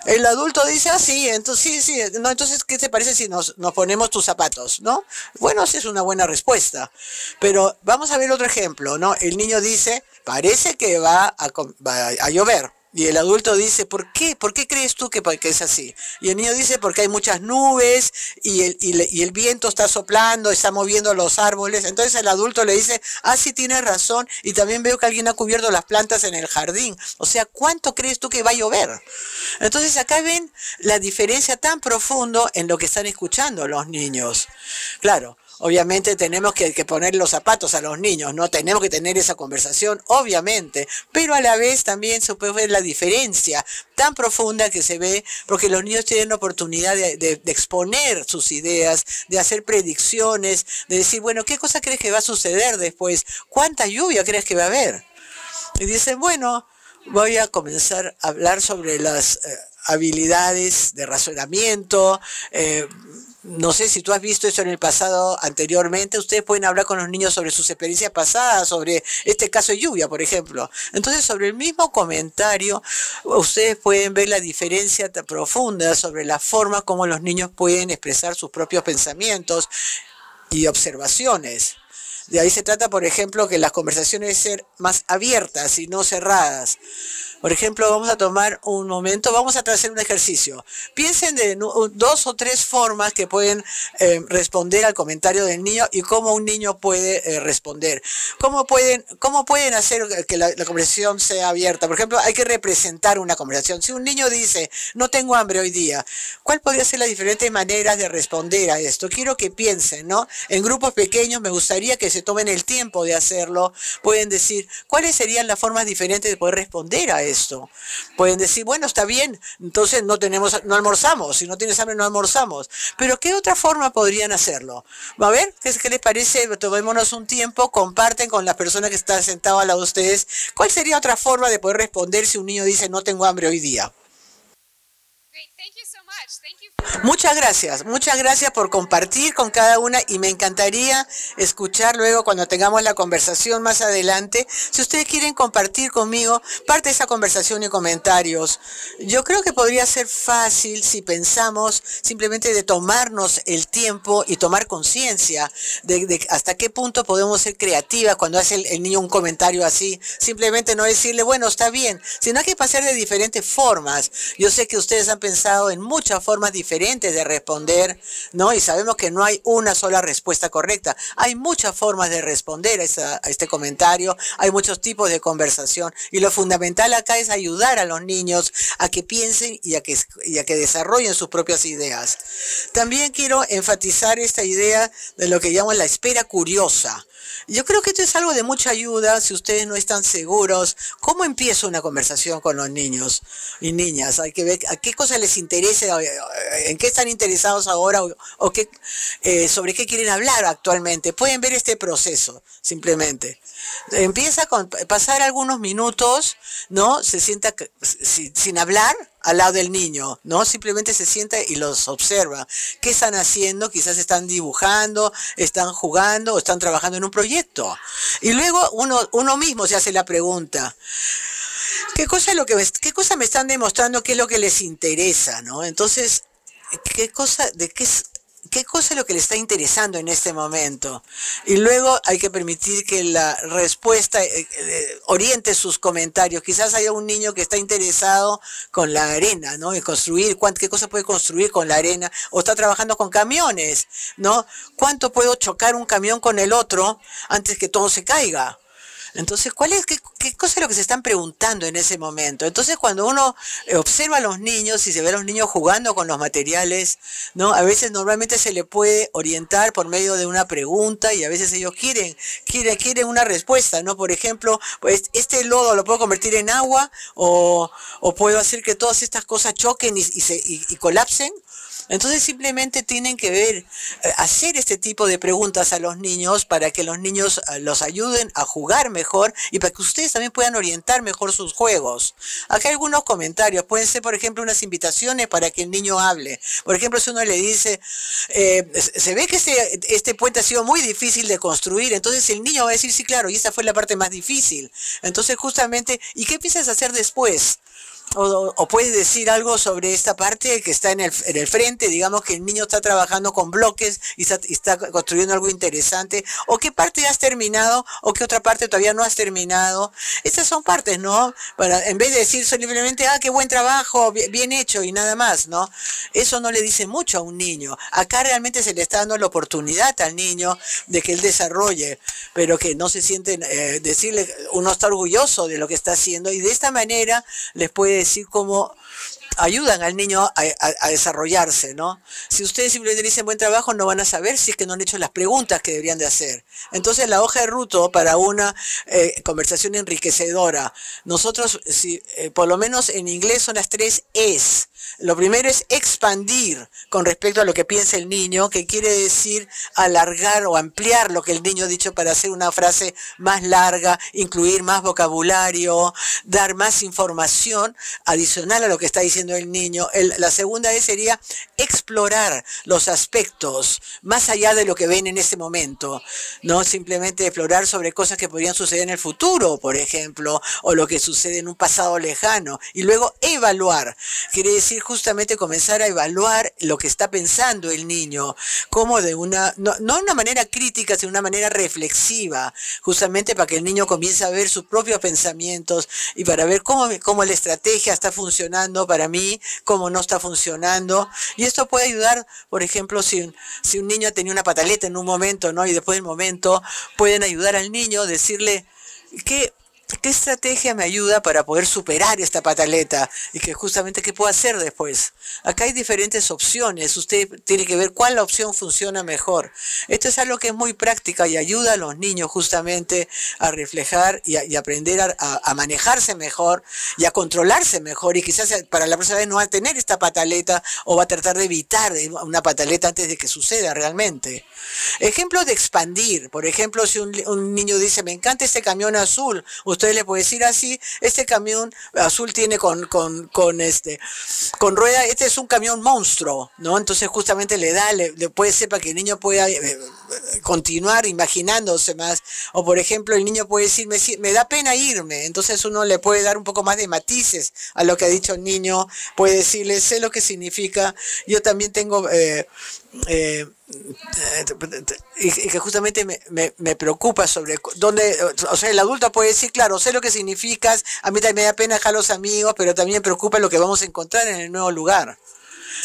El adulto dice, ah, sí, entonces, sí, no, entonces, ¿qué te parece si nos ponemos tus zapatos, no? Bueno, esa es una buena respuesta. Pero vamos a ver otro ejemplo, ¿no? El niño dice, parece que va a llover. Y el adulto dice, ¿por qué? ¿Por qué crees tú que es así? Y el niño dice, porque hay muchas nubes y el viento está soplando, está moviendo los árboles. Entonces el adulto le dice, ah, sí, tienes razón. Y también veo que alguien ha cubierto las plantas en el jardín. O sea, ¿cuánto crees tú que va a llover? Entonces acá ven la diferencia tan profundo en lo que están escuchando los niños. Claro. Obviamente tenemos que poner los zapatos a los niños, ¿no? Tenemos que tener esa conversación, obviamente, pero a la vez también se puede ver la diferencia tan profunda que se ve, porque los niños tienen la oportunidad de exponer sus ideas, de hacer predicciones, de decir, bueno, ¿qué cosa crees que va a suceder después? ¿Cuánta lluvia crees que va a haber? Y dicen, bueno, voy a comenzar a hablar sobre las habilidades de razonamiento. No sé si tú has visto eso en el pasado anteriormente. Ustedes pueden hablar con los niños sobre sus experiencias pasadas, sobre este caso de lluvia, por ejemplo. Entonces, sobre el mismo comentario, ustedes pueden ver la diferencia tan profunda sobre la forma como los niños pueden expresar sus propios pensamientos y observaciones. De ahí se trata, por ejemplo, que las conversaciones deben ser más abiertas y no cerradas. Por ejemplo, vamos a tomar un momento, vamos a hacer un ejercicio. Piensen de 2 o 3 formas que pueden responder al comentario del niño y cómo un niño puede responder. ¿Cómo pueden hacer que la conversación sea abierta? Por ejemplo, hay que representar una conversación. Si un niño dice, no tengo hambre hoy día, ¿cuál podría ser las diferentes maneras de responder a esto? Quiero que piensen, ¿no? En grupos pequeños me gustaría que se tomen el tiempo de hacerlo. Pueden decir, ¿cuáles serían las formas diferentes de poder responder a esto? Pueden decir, bueno, está bien, entonces no almorzamos, si no tienes hambre no almorzamos. Pero ¿qué otra forma podrían hacerlo? A ver, ¿qué les parece? Tomémonos un tiempo, comparten con las personas que están sentadas al lado de ustedes. ¿Cuál sería otra forma de poder responder si un niño dice, no tengo hambre hoy día? Muchas gracias por compartir con cada una y me encantaría escuchar luego cuando tengamos la conversación más adelante. Si ustedes quieren compartir conmigo parte de esa conversación y comentarios, yo creo que podría ser fácil si pensamos simplemente de tomarnos el tiempo y tomar conciencia de hasta qué punto podemos ser creativas cuando hace el niño un comentario así. Simplemente no decirle, bueno, está bien, sino hay que pasar de diferentes formas. Yo sé que ustedes han pensado en muchas formas diferentes de responder, ¿no? Y sabemos que no hay una sola respuesta correcta. Hay muchas formas de responder a este comentario, hay muchos tipos de conversación y lo fundamental acá es ayudar a los niños a que piensen y a que desarrollen sus propias ideas. También quiero enfatizar esta idea de lo que llamo la espera curiosa. Yo creo que esto es algo de mucha ayuda si ustedes no están seguros. ¿Cómo empiezo una conversación con los niños y niñas? Hay que ver a qué cosas les interesa, en qué están interesados ahora o sobre qué quieren hablar actualmente. Pueden ver este proceso simplemente. Empieza con pasar algunos minutos, ¿no? Se sienta sin hablar al lado del niño, ¿no? Simplemente se sienta y los observa. ¿Qué están haciendo? Quizás están dibujando, están jugando o están trabajando en un proyecto. Y luego uno mismo se hace la pregunta, ¿qué cosa me están demostrando? ¿Qué es lo que les interesa, ¿no? Entonces, qué cosa es lo que le está interesando en este momento. Y luego hay que permitir que la respuesta oriente sus comentarios. Quizás haya un niño que está interesado con la arena, ¿no? En construir, qué cosa puede construir con la arena, o está trabajando con camiones, ¿no? ¿Cuánto puedo chocar un camión con el otro antes que todo se caiga? Entonces, qué cosa es lo que se están preguntando en ese momento? Entonces, cuando uno observa a los niños y se ve a los niños jugando con los materiales, ¿no? A veces normalmente se le puede orientar por medio de una pregunta y a veces ellos quieren una respuesta, ¿no? Por ejemplo, pues este lodo lo puedo convertir en agua o puedo hacer que todas estas cosas choquen y colapsen. Entonces simplemente tienen que hacer este tipo de preguntas a los niños para que los niños los ayuden a jugar mejor y para que ustedes también puedan orientar mejor sus juegos. Acá hay algunos comentarios, pueden ser por ejemplo unas invitaciones para que el niño hable. Por ejemplo, si uno le dice, se ve que este puente ha sido muy difícil de construir, entonces el niño va a decir, sí, claro, y esta fue la parte más difícil. Entonces justamente, ¿y qué piensas hacer después? O puedes decir algo sobre esta parte que está en el frente, digamos que el niño está trabajando con bloques y está construyendo algo interesante, o qué parte has terminado, o qué otra parte todavía no has terminado. Estas son partes, ¿no? En vez de decir simplemente, qué buen trabajo, bien hecho y nada más, ¿no? Eso no le dice mucho a un niño. Acá realmente se le está dando la oportunidad al niño de que él desarrolle, pero que no se sienten, decirle, uno está orgulloso de lo que está haciendo y de esta manera les puede decir cómo ayudan al niño a desarrollarse, ¿no? Si ustedes simplemente dicen buen trabajo, no van a saber si es que no han hecho las preguntas que deberían de hacer. Entonces, la hoja de ruta para una conversación enriquecedora, nosotros, por lo menos en inglés son las 3 Es. Lo primero es expandir con respecto a lo que piensa el niño, que quiere decir alargar o ampliar lo que el niño ha dicho para hacer una frase más larga, incluir más vocabulario, dar más información adicional a lo que está diciendo el niño. La segunda sería explorar los aspectos más allá de lo que ven en ese momento, no simplemente explorar sobre cosas que podrían suceder en el futuro, por ejemplo, o lo que sucede en un pasado lejano, y luego evaluar. Quiere decir justamente comenzar a evaluar lo que está pensando el niño, como no de una manera crítica, sino de una manera reflexiva, justamente para que el niño comience a ver sus propios pensamientos y para ver cómo la estrategia está funcionando para mí, cómo no está funcionando. Y esto puede ayudar, por ejemplo, si un niño tenía una pataleta en un momento, ¿no? Y después del momento pueden ayudar al niño, decirle ¿qué estrategia me ayuda para poder superar esta pataleta? Y que justamente qué puedo hacer después. Acá hay diferentes opciones. Usted tiene que ver cuál opción funciona mejor. Esto es algo que es muy práctica y ayuda a los niños justamente a reflejar y aprender a manejarse mejor y a controlarse mejor. Y quizás para la próxima vez no va a tener esta pataleta o va a tratar de evitar una pataleta antes de que suceda realmente. Ejemplos de expandir. Por ejemplo, si un niño dice, me encanta este camión azul, usted le puede decir así, este camión azul tiene con rueda, este es un camión monstruo, ¿no? Entonces justamente le puede ser para que el niño pueda continuar imaginándose más. O por ejemplo, el niño puede decir, me da pena irme, entonces uno le puede dar un poco más de matices a lo que ha dicho el niño, puede decirle, sé lo que significa, yo también tengo... y que justamente me preocupa sobre dónde, o sea, el adulto puede decir, claro, sé lo que significas, a mí también me da pena dejar los amigos, pero también me preocupa lo que vamos a encontrar en el nuevo lugar.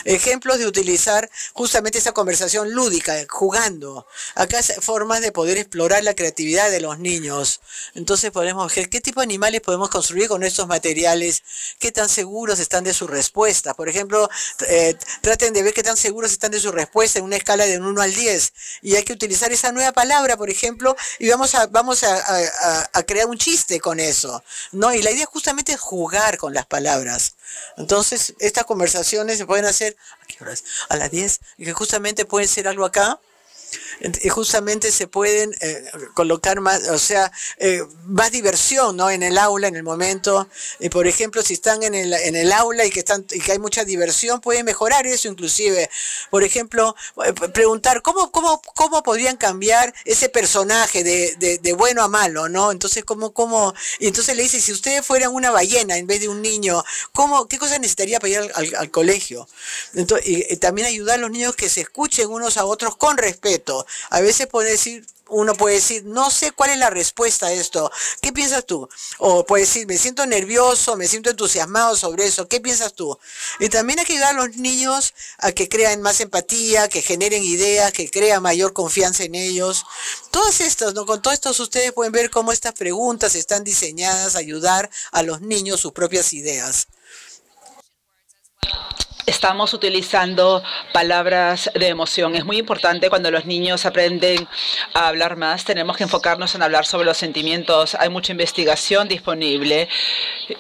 Ejemplos de utilizar justamente esa conversación lúdica, jugando. Acá hay formas de poder explorar la creatividad de los niños. Entonces podemos ver qué tipo de animales podemos construir con estos materiales, qué tan seguros están de su respuesta. Por ejemplo, traten de ver qué tan seguros están de su respuesta en una escala de 1 al 10. Y hay que utilizar esa nueva palabra, por ejemplo, y vamos a crear un chiste con eso, ¿no? Y la idea justamente es jugar con las palabras. Entonces, estas conversaciones se pueden hacer, ¿a qué horas? A las 10, y que justamente puede ser algo acá. Y justamente se pueden colocar más, o sea, más diversión, ¿no? En el aula, en el momento. Y por ejemplo, si están en el aula y que hay mucha diversión, pueden mejorar eso inclusive. Por ejemplo, preguntar cómo podrían cambiar ese personaje de bueno a malo, ¿no? Entonces, y entonces le dice, si ustedes fueran una ballena en vez de un niño, ¿qué cosa necesitaría para ir al colegio? Entonces, y también ayudar a los niños que se escuchen unos a otros con respeto. A veces uno puede decir, no sé cuál es la respuesta a esto. ¿Qué piensas tú? O puede decir, me siento nervioso, me siento entusiasmado sobre eso. ¿Qué piensas tú? Y también hay que ayudar a los niños a que crean más empatía, que generen ideas, que crean mayor confianza en ellos. Todas estas, ¿no? Con todos estos ustedes pueden ver cómo estas preguntas están diseñadas a ayudar a los niños sus propias ideas. Estamos utilizando palabras de emoción. Es muy importante cuando los niños aprenden a hablar más. Tenemos que enfocarnos en hablar sobre los sentimientos. Hay mucha investigación disponible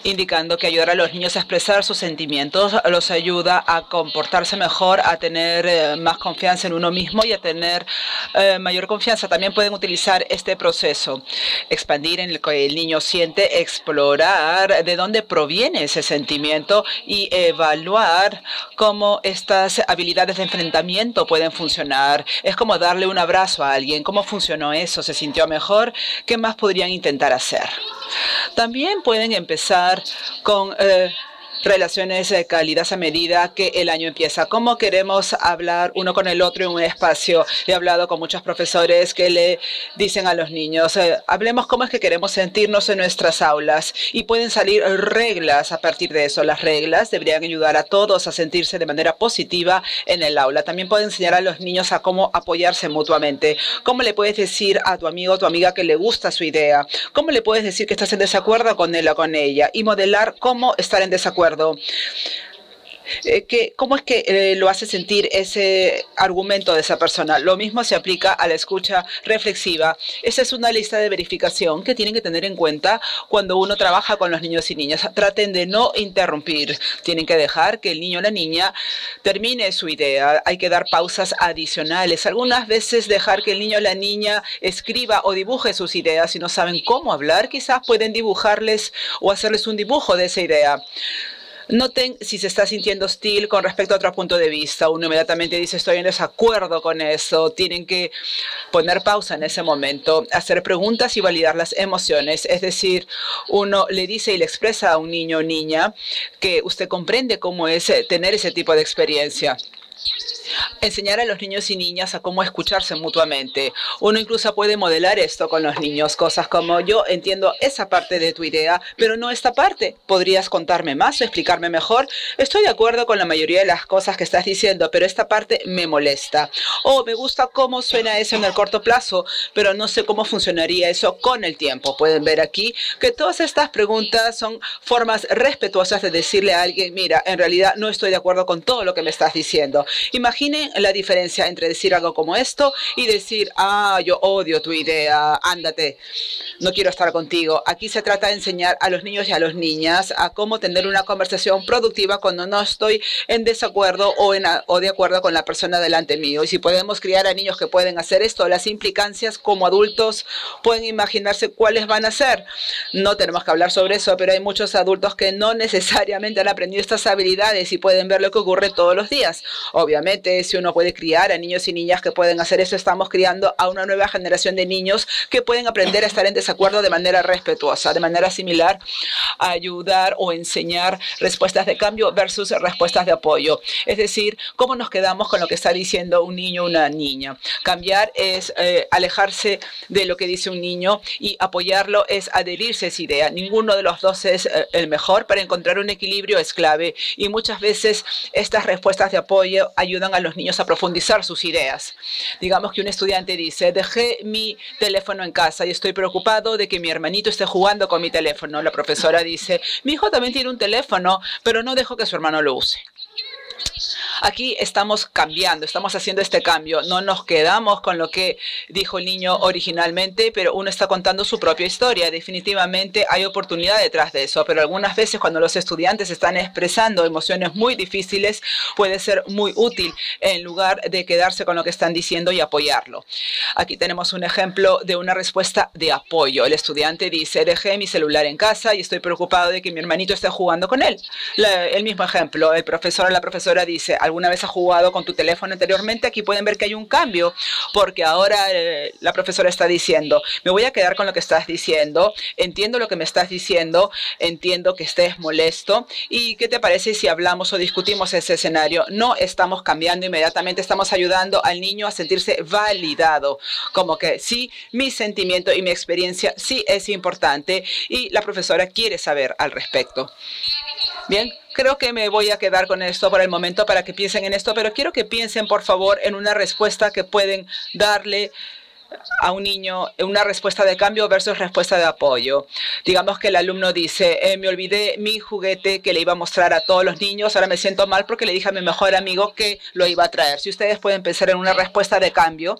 indicando que ayudar a los niños a expresar sus sentimientos los ayuda a comportarse mejor, a tener más confianza en uno mismo y a tener mayor confianza. También pueden utilizar este proceso, expandir en el que el niño siente, explorar de dónde proviene ese sentimiento y evaluar cómo estas habilidades de enfrentamiento pueden funcionar. Es como darle un abrazo a alguien. ¿Cómo funcionó eso? ¿Se sintió mejor? ¿Qué más podrían intentar hacer? También pueden empezar con relaciones cálidas a medida que el año empieza. ¿Cómo queremos hablar uno con el otro en un espacio? He hablado con muchos profesores que le dicen a los niños, hablemos cómo es que queremos sentirnos en nuestras aulas, y pueden salir reglas a partir de eso. Las reglas deberían ayudar a todos a sentirse de manera positiva en el aula. También pueden enseñar a los niños a cómo apoyarse mutuamente. ¿Cómo le puedes decir a tu amigo o tu amiga que le gusta su idea? ¿Cómo le puedes decir que estás en desacuerdo con él o con ella? Y modelar cómo estar en desacuerdo. ¿Cómo es que lo hace sentir ese argumento de esa persona? Lo mismo se aplica a la escucha reflexiva. Esa es una lista de verificación que tienen que tener en cuenta cuando uno trabaja con los niños y niñas. Traten de no interrumpir. Tienen que dejar que el niño o la niña termine su idea. Hay que dar pausas adicionales. Algunas veces dejar que el niño o la niña escriba o dibuje sus ideas. Si no saben cómo hablar, quizás pueden dibujarles o hacerles un dibujo de esa idea. Noten si se está sintiendo hostil con respecto a otro punto de vista. Uno inmediatamente dice, estoy en desacuerdo con eso. Tienen que poner pausa en ese momento, hacer preguntas y validar las emociones. Es decir, uno le dice y le expresa a un niño o niña que usted comprende cómo es tener ese tipo de experiencia. Enseñar a los niños y niñas a cómo escucharse mutuamente. Uno incluso puede modelar esto con los niños. Cosas como, yo entiendo esa parte de tu idea, pero no esta parte. ¿Podrías contarme más o explicarme mejor? Estoy de acuerdo con la mayoría de las cosas que estás diciendo, pero esta parte me molesta. O me gusta cómo suena eso en el corto plazo, pero no sé cómo funcionaría eso con el tiempo. Pueden ver aquí que todas estas preguntas son formas respetuosas de decirle a alguien, mira, en realidad no estoy de acuerdo con todo lo que me estás diciendo. Imaginen la diferencia entre decir algo como esto y decir, yo odio tu idea, ándate, no quiero estar contigo. Aquí se trata de enseñar a los niños y a las niñas a cómo tener una conversación productiva cuando no estoy en desacuerdo o de acuerdo con la persona delante mío. Y si podemos criar a niños que pueden hacer esto, las implicancias como adultos pueden imaginarse cuáles van a ser. No tenemos que hablar sobre eso, pero hay muchos adultos que no necesariamente han aprendido estas habilidades y pueden ver lo que ocurre todos los días. Obviamente, si uno puede criar a niños y niñas que pueden hacer eso, estamos criando a una nueva generación de niños que pueden aprender a estar en desacuerdo de manera respetuosa, de manera similar a ayudar o enseñar respuestas de cambio versus respuestas de apoyo. Es decir, cómo nos quedamos con lo que está diciendo un niño o una niña. Cambiar es alejarse de lo que dice un niño y apoyarlo es adherirse a esa idea. Ninguno de los dos es el mejor. Para encontrar un equilibrio es clave y muchas veces estas respuestas de apoyo ayudan a los niños a profundizar sus ideas. Digamos que un estudiante dice, dejé mi teléfono en casa y estoy preocupado de que mi hermanito esté jugando con mi teléfono. La profesora dice, mi hijo también tiene un teléfono, pero no dejo que su hermano lo use. Aquí estamos cambiando, estamos haciendo este cambio. No nos quedamos con lo que dijo el niño originalmente, pero uno está contando su propia historia. Definitivamente hay oportunidad detrás de eso, pero algunas veces cuando los estudiantes están expresando emociones muy difíciles, puede ser muy útil en lugar de quedarse con lo que están diciendo y apoyarlo. Aquí tenemos un ejemplo de una respuesta de apoyo. El estudiante dice: dejé mi celular en casa y estoy preocupado de que mi hermanito esté jugando con él. El mismo ejemplo, el profesor o la profesora dice: ¿alguna vez has jugado con tu teléfono anteriormente? Aquí pueden ver que hay un cambio, porque ahora la profesora está diciendo: me voy a quedar con lo que estás diciendo, entiendo lo que me estás diciendo, entiendo que estés molesto, y ¿qué te parece si hablamos o discutimos ese escenario? No estamos cambiando inmediatamente, estamos ayudando al niño a sentirse validado, como que sí, mi sentimiento y mi experiencia sí es importante y la profesora quiere saber al respecto. Bien, creo que me voy a quedar con esto por el momento para que piensen en esto, pero quiero que piensen, por favor, en una respuesta que pueden darle a un niño, una respuesta de cambio versus respuesta de apoyo. Digamos que el alumno dice: me olvidé mi juguete que le iba a mostrar a todos los niños, ahora me siento mal porque le dije a mi mejor amigo que lo iba a traer. Si ustedes pueden pensar en una respuesta de cambio,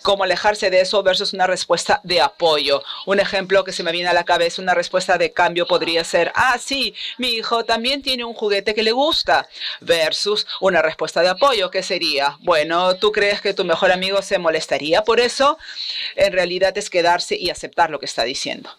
cómo alejarse de eso versus una respuesta de apoyo. Un ejemplo que se me viene a la cabeza, una respuesta de cambio podría ser: ah, sí, mi hijo también tiene un juguete que le gusta, versus una respuesta de apoyo, que sería: bueno, ¿tú crees que tu mejor amigo se molestaría por eso? En realidad es quedarse y aceptar lo que está diciendo.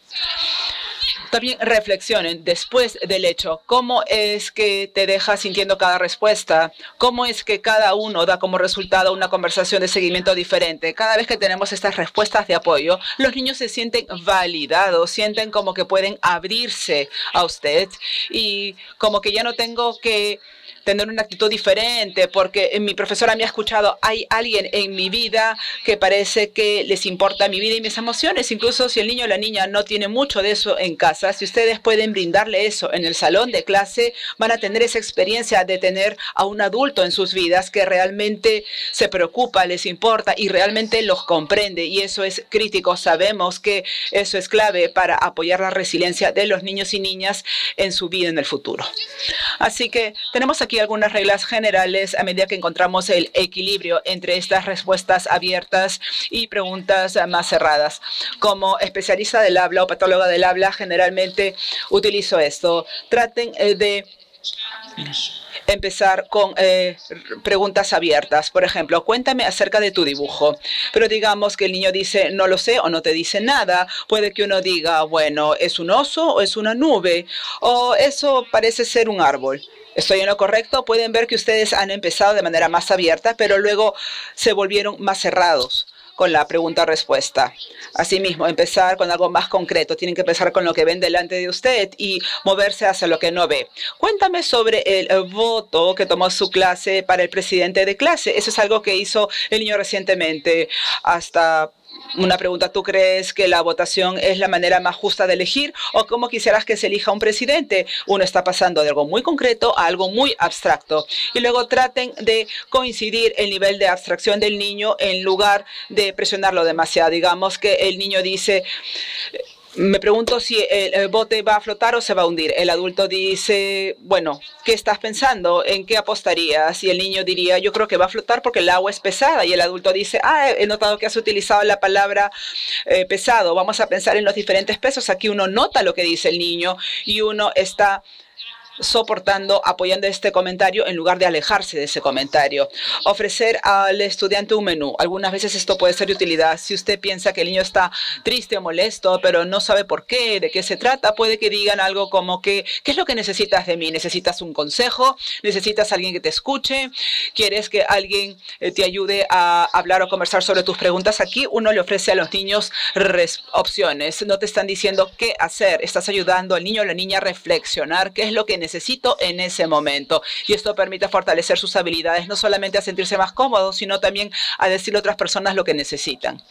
También reflexionen después del hecho, ¿cómo es que te deja sintiendo cada respuesta? ¿Cómo es que cada uno da como resultado una conversación de seguimiento diferente? Cada vez que tenemos estas respuestas de apoyo, los niños se sienten validados, sienten como que pueden abrirse a usted y como que ya no tengo que tener una actitud diferente porque mi profesora me ha escuchado. Hay alguien en mi vida que parece que les importa mi vida y mis emociones. Incluso si el niño o la niña no tiene mucho de eso en casa, si ustedes pueden brindarle eso en el salón de clase, van a tener esa experiencia de tener a un adulto en sus vidas que realmente se preocupa, les importa y realmente los comprende. Y eso es crítico. Sabemos que eso es clave para apoyar la resiliencia de los niños y niñas en su vida en el futuro. Así que tenemos aquí algunas reglas generales a medida que encontramos el equilibrio entre estas respuestas abiertas y preguntas más cerradas. Como especialista del habla o patóloga del habla, generalmente utilizo esto. Traten de empezar con preguntas abiertas. Por ejemplo, cuéntame acerca de tu dibujo. Pero digamos que el niño dice: no lo sé, o no te dice nada. Puede que uno diga: bueno, ¿es un oso o es una nube? O eso parece ser un árbol. ¿Estoy en lo correcto? Pueden ver que ustedes han empezado de manera más abierta, pero luego se volvieron más cerrados con la pregunta-respuesta. Asimismo, empezar con algo más concreto. Tienen que empezar con lo que ven delante de usted y moverse hacia lo que no ve. Cuéntame sobre el voto que tomó su clase para el presidente de clase. Eso es algo que hizo el niño recientemente. Hasta una pregunta: ¿tú crees que la votación es la manera más justa de elegir? ¿O cómo quisieras que se elija un presidente? Uno está pasando de algo muy concreto a algo muy abstracto. Y luego traten de coincidir el nivel de abstracción del niño en lugar de presionarlo demasiado. Digamos que el niño dice: me pregunto si el bote va a flotar o se va a hundir. El adulto dice: bueno, ¿qué estás pensando? ¿En qué apostarías? Y el niño diría: yo creo que va a flotar porque el agua es pesada. Y el adulto dice: ah, he notado que has utilizado la palabra pesado. Vamos a pensar en los diferentes pesos. Aquí uno nota lo que dice el niño y uno está soportando, apoyando este comentario en lugar de alejarse de ese comentario. Ofrecer al estudiante un menú. Algunas veces esto puede ser de utilidad. Si usted piensa que el niño está triste o molesto, pero no sabe por qué, de qué se trata, puede que digan algo como que: ¿qué es lo que necesitas de mí? ¿Necesitas un consejo? ¿Necesitas alguien que te escuche? ¿Quieres que alguien te ayude a hablar o conversar sobre tus preguntas? Aquí uno le ofrece a los niños opciones. No te están diciendo qué hacer. Estás ayudando al niño o la niña a reflexionar qué es lo que necesito en ese momento. Y esto permite fortalecer sus habilidades, no solamente a sentirse más cómodos, sino también a decirle a otras personas lo que necesitan.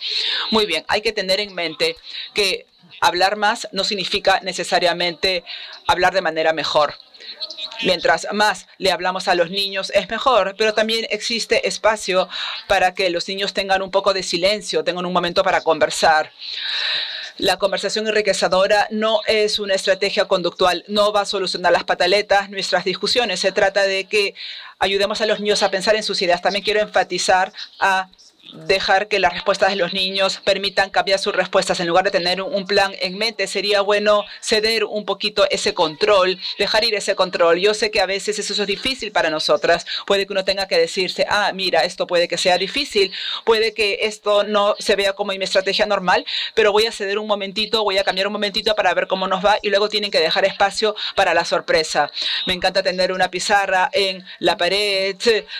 Muy bien, hay que tener en mente que hablar más no significa necesariamente hablar de manera mejor. Mientras más le hablamos a los niños es mejor, pero también existe espacio para que los niños tengan un poco de silencio, tengan un momento para conversar. La conversación enriquecedora no es una estrategia conductual, no va a solucionar las pataletas, nuestras discusiones. Se trata de que ayudemos a los niños a pensar en sus ideas. También quiero enfatizar a dejar que las respuestas de los niños permitan cambiar sus respuestas. En lugar de tener un plan en mente, sería bueno ceder un poquito ese control, dejar ir ese control. Yo sé que a veces eso es difícil para nosotras. Puede que uno tenga que decirse, mira, esto puede que sea difícil, puede que esto no se vea como mi estrategia normal, pero voy a ceder un momentito, voy a cambiar un momentito para ver cómo nos va y luego tienen que dejar espacio para la sorpresa. Me encanta tener una pizarra en la pared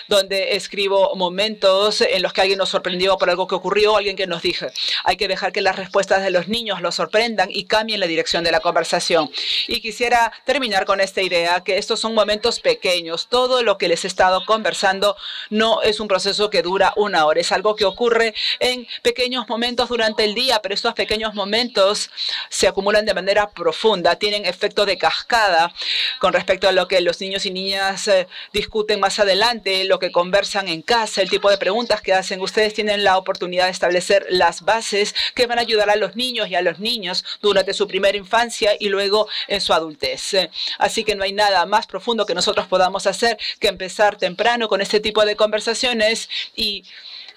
donde escribo momentos en los que alguien nos sorprendió por algo que ocurrió, alguien que nos dijo. Hay que dejar que las respuestas de los niños los sorprendan y cambien la dirección de la conversación. Y quisiera terminar con esta idea, que estos son momentos pequeños. Todo lo que les he estado conversando no es un proceso que dura una hora, es algo que ocurre en pequeños momentos durante el día, pero estos pequeños momentos se acumulan de manera profunda, tienen efecto de cascada con respecto a lo que los niños y niñas discuten más adelante, lo que conversan en casa, el tipo de preguntas que hacen. Ustedes tienen la oportunidad de establecer las bases que van a ayudar a los niños y a los niños durante su primera infancia y luego en su adultez. Así que no hay nada más profundo que nosotros podamos hacer que empezar temprano con este tipo de conversaciones y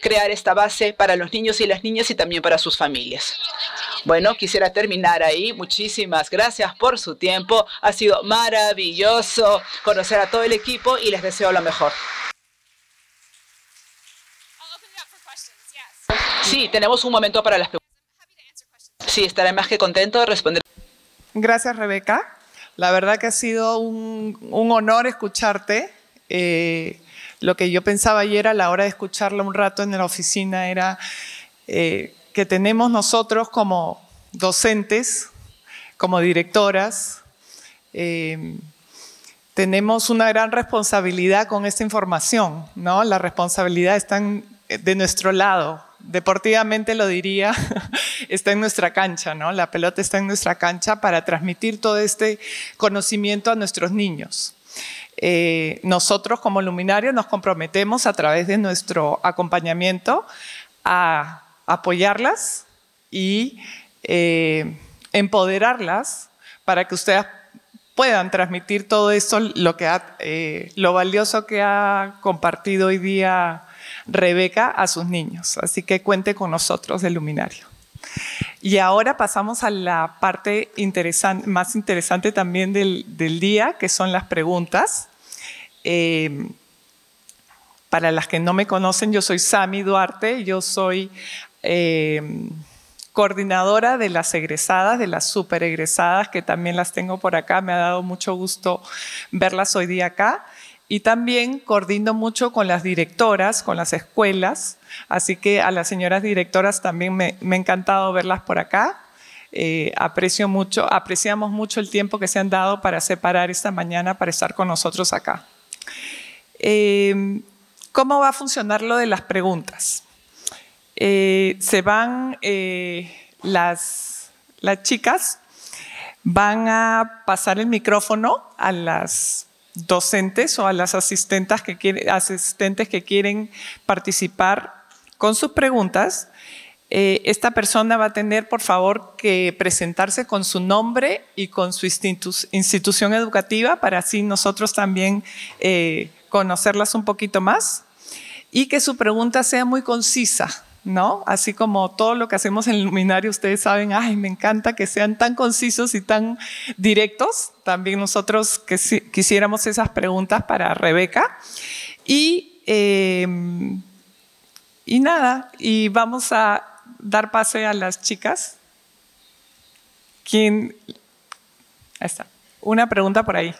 crear esta base para los niños y las niñas y también para sus familias. Bueno, quisiera terminar ahí. Muchísimas gracias por su tiempo. Ha sido maravilloso conocer a todo el equipo y les deseo lo mejor. Sí, tenemos un momento para las preguntas. Sí, estaré más que contento de responder. Gracias, Rebeca. La verdad que ha sido un honor escucharte. Lo que yo pensaba ayer a la hora de escucharla un rato en la oficina era que tenemos nosotros como docentes, como directoras, tenemos una gran responsabilidad con esta información, ¿no? La responsabilidad está de nuestro lado. Deportivamente lo diría, está en nuestra cancha, ¿no? La pelota está en nuestra cancha para transmitir todo este conocimiento a nuestros niños. Nosotros como luminarios nos comprometemos a través de nuestro acompañamiento a apoyarlas y empoderarlas para que ustedes puedan transmitir todo esto, lo valioso que ha compartido hoy día Rebeca a sus niños. Así que cuente con nosotros del luminario. Y ahora pasamos a la parte más interesante también del día, que son las preguntas. Para las que no me conocen, yo soy Sami Duarte, yo soy coordinadora de las egresadas, de las super egresadas, que también las tengo por acá. Me ha dado mucho gusto verlas hoy día acá. Y también coordino mucho con las directoras, con las escuelas. Así que a las señoras directoras también me ha encantado verlas por acá. Apreciamos mucho el tiempo que se han dado para separar esta mañana para estar con nosotros acá. ¿Cómo va a funcionar lo de las preguntas? Las chicas van a pasar el micrófono a las docentes o a las asistentes que quieren participar con sus preguntas. Esta persona va a tener, por favor, que presentarse con su nombre y con su institución educativa para así nosotros también conocerlas un poquito más y que su pregunta sea muy concisa, ¿no? Así como todo lo que hacemos en el luminario, ustedes saben, ay, me encanta que sean tan concisos y tan directos. También nosotros quisiéramos esas preguntas para Rebeca. Y nada, y vamos a dar pase a las chicas. Ahí está. Una pregunta por ahí.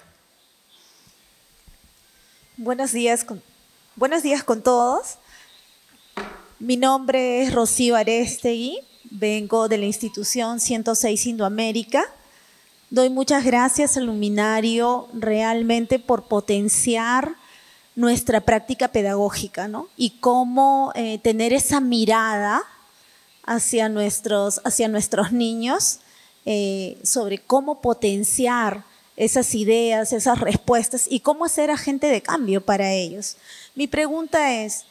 Buenos días con todos. Mi nombre es Rocío Arestegui, vengo de la institución 106 Indoamérica. Doy muchas gracias al luminario realmente por potenciar nuestra práctica pedagógica, ¿no? Y cómo tener esa mirada hacia nuestros niños sobre cómo potenciar esas ideas, esas respuestas y cómo ser agente de cambio para ellos. Mi pregunta es,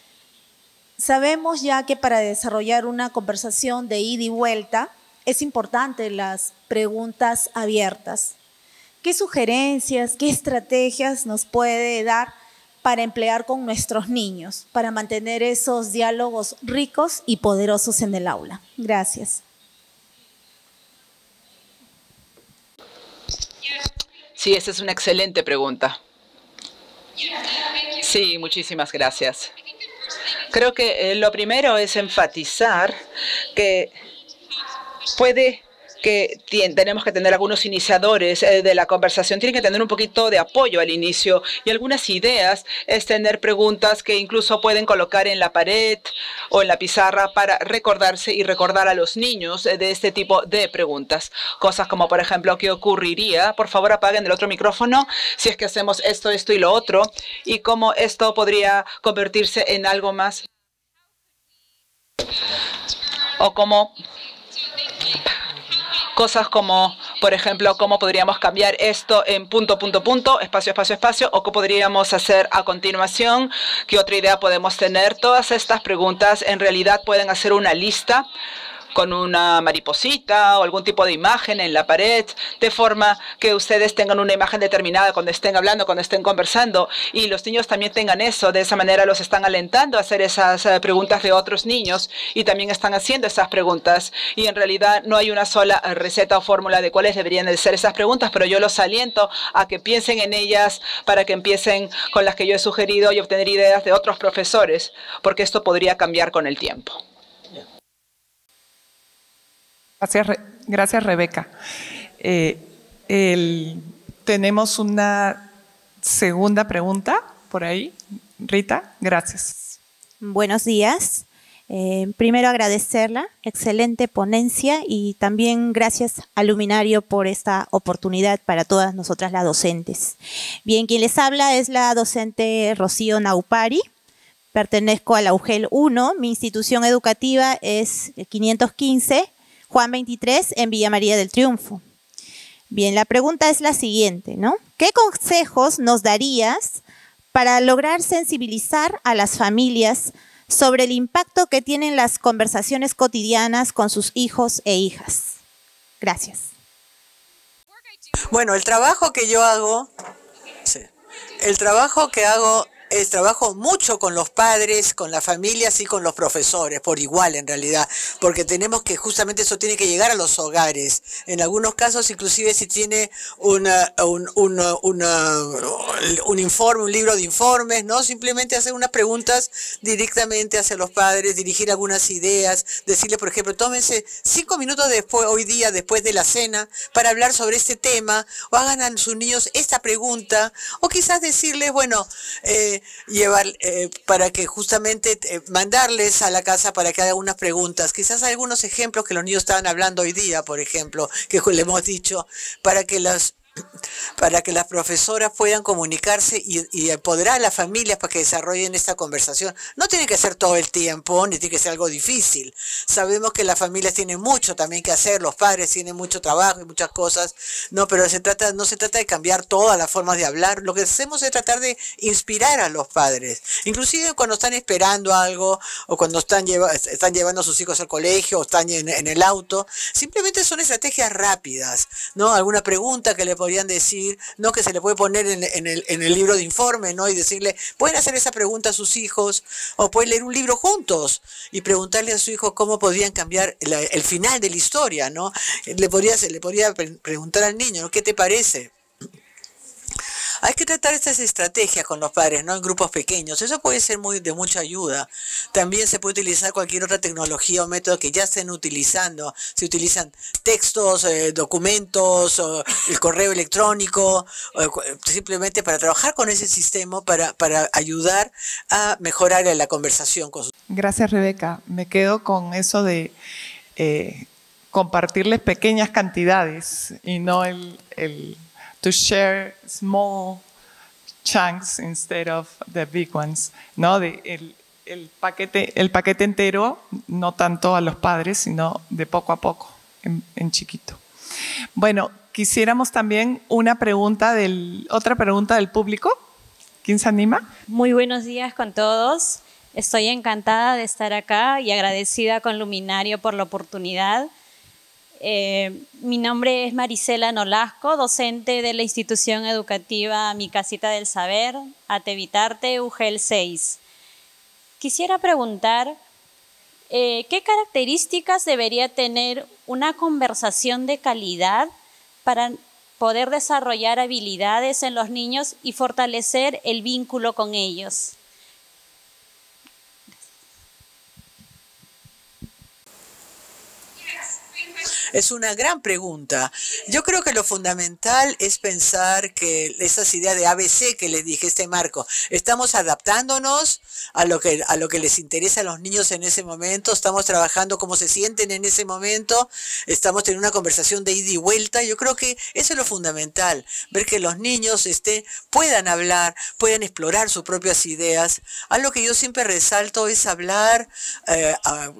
sabemos ya que para desarrollar una conversación de ida y vuelta es importante las preguntas abiertas. ¿Qué sugerencias, qué estrategias nos puede dar para emplear con nuestros niños, para mantener esos diálogos ricos y poderosos en el aula? Gracias. Sí, esa es una excelente pregunta. Sí, muchísimas gracias. Creo que lo primero es enfatizar que tenemos que tener algunos iniciadores de la conversación, tienen que tener un poquito de apoyo al inicio y algunas ideas es tener preguntas que incluso pueden colocar en la pared o en la pizarra para recordarse y recordar a los niños de este tipo de preguntas. Cosas como, por ejemplo, ¿qué ocurriría? Por favor, apaguen el otro micrófono si es que hacemos esto, esto y lo otro, y cómo esto podría convertirse en algo más. O como cosas como, por ejemplo, cómo podríamos cambiar esto en punto, punto, punto, espacio, espacio, espacio, o qué podríamos hacer a continuación, qué otra idea podemos tener. Todas estas preguntas en realidad pueden hacer una lista con una mariposita o algún tipo de imagen en la pared, de forma que ustedes tengan una imagen determinada cuando estén hablando, cuando estén conversando, y los niños también tengan eso. De esa manera los están alentando a hacer esas preguntas de otros niños y también están haciendo esas preguntas. Y en realidad no hay una sola receta o fórmula de cuáles deberían de ser esas preguntas, pero yo los aliento a que piensen en ellas para que empiecen con las que yo he sugerido y obtener ideas de otros profesores, porque esto podría cambiar con el tiempo. Gracias, Rebeca. Tenemos una segunda pregunta por ahí. Rita, gracias. Buenos días. Primero agradecerla, excelente ponencia, y también gracias al Luminario por esta oportunidad para todas nosotras las docentes. Bien, quien les habla es la docente Rocío Naupari. Pertenezco a la UGEL 1. Mi institución educativa es 515 Juan 23 en Villa María del Triunfo. Bien, la pregunta es la siguiente, ¿no? ¿Qué consejos nos darías para lograr sensibilizar a las familias sobre el impacto que tienen las conversaciones cotidianas con sus hijos e hijas? Gracias. Bueno, el trabajo que yo hago, trabajo mucho con los padres, con las familias y con los profesores, por igual en realidad, porque tenemos que, justamente eso tiene que llegar a los hogares. En algunos casos, inclusive si tiene un informe, un libro de informes, ¿no? Simplemente hacer unas preguntas directamente hacia los padres, dirigir algunas ideas, decirles, por ejemplo, tómense 5 minutos hoy día, después de la cena, para hablar sobre este tema, o hagan a sus niños esta pregunta, o quizás decirles, bueno, para que justamente mandarles a la casa para que hagan unas preguntas. Quizás algunos ejemplos que los niños estaban hablando hoy día, por ejemplo, que le hemos dicho, para que las profesoras puedan comunicarse y empoderar a las familias para que desarrollen esta conversación. No tiene que ser todo el tiempo, ni tiene que ser algo difícil. Sabemos que las familias tienen mucho también que hacer, los padres tienen mucho trabajo y muchas cosas, no, pero no se trata de cambiar todas las formas de hablar. Lo que hacemos es tratar de inspirar a los padres, inclusive cuando están esperando algo o cuando están llevando a sus hijos al colegio o están en el auto. Simplemente son estrategias rápidas, ¿no? Alguna pregunta que le podrían decir, ¿no? Que se le puede poner en el libro de informe, ¿no? Y decirle, pueden hacer esa pregunta a sus hijos, o pueden leer un libro juntos y preguntarle a su hijo cómo podrían cambiar el final de la historia, ¿no? Se le podría preguntar al niño, ¿no? ¿Qué te parece? Hay que tratar estas estrategias con los padres, ¿no? En grupos pequeños. Eso puede ser de mucha ayuda. También se puede utilizar cualquier otra tecnología o método que ya estén utilizando. Se utilizan textos, documentos, el correo electrónico, simplemente para trabajar con ese sistema, para ayudar a mejorar la conversación con sus... Gracias, Rebeca. Me quedo con eso de compartirles pequeñas cantidades y no to share small chunks instead of the big ones, ¿no? El paquete entero, no tanto a los padres, sino de poco a poco, en chiquito. Bueno, quisiéramos también otra pregunta del público. ¿Quién se anima? Muy buenos días con todos. Estoy encantada de estar acá y agradecida con Luminario por la oportunidad. Mi nombre es Marisela Nolasco, docente de la institución educativa Mi Casita del Saber, Atevitarte, UGEL 6. Quisiera preguntar, ¿qué características debería tener una conversación de calidad para poder desarrollar habilidades en los niños y fortalecer el vínculo con ellos? Es una gran pregunta. Yo creo que lo fundamental es pensar que esas ideas de ABC que les dije, este marco, estamos adaptándonos a lo que les interesa a los niños en ese momento, estamos trabajando cómo se sienten en ese momento, estamos teniendo una conversación de ida y vuelta. Yo creo que eso es lo fundamental, ver que los niños puedan hablar, puedan explorar sus propias ideas. Algo que yo siempre resalto es hablar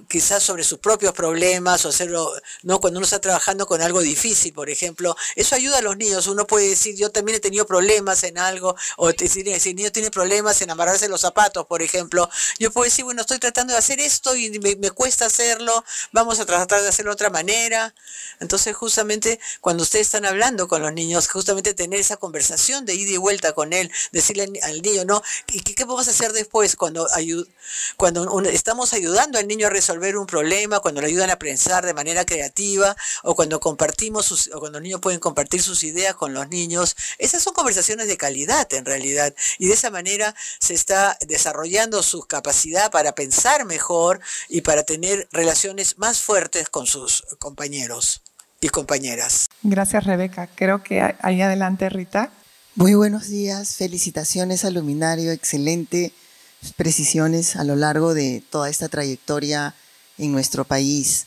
quizás sobre sus propios problemas o hacerlo, ¿no? Cuando uno está trabajando con algo difícil, por ejemplo, eso ayuda a los niños. Uno puede decir, yo también he tenido problemas en algo, o si el niño tiene problemas en amarrarse los zapatos, por ejemplo, yo puedo decir, bueno, estoy tratando de hacer esto y me cuesta hacerlo, vamos a tratar de hacerlo de otra manera. Entonces, justamente, cuando ustedes están hablando con los niños, justamente tener esa conversación de ida y vuelta con él, decirle al niño, ¿no? ¿Y qué vamos a hacer después cuando estamos ayudando al niño a resolver un problema, cuando le ayudan a pensar de manera creativa, o cuando o cuando los niños pueden compartir sus ideas con los niños? Esas son conversaciones de calidad en realidad, y de esa manera se está desarrollando su capacidad para pensar mejor y para tener relaciones más fuertes con sus compañeros y compañeras. Gracias, Rebeca. Creo que ahí adelante, Rita. Muy buenos días, felicitaciones al luminario, excelente precisiones a lo largo de toda esta trayectoria en nuestro país.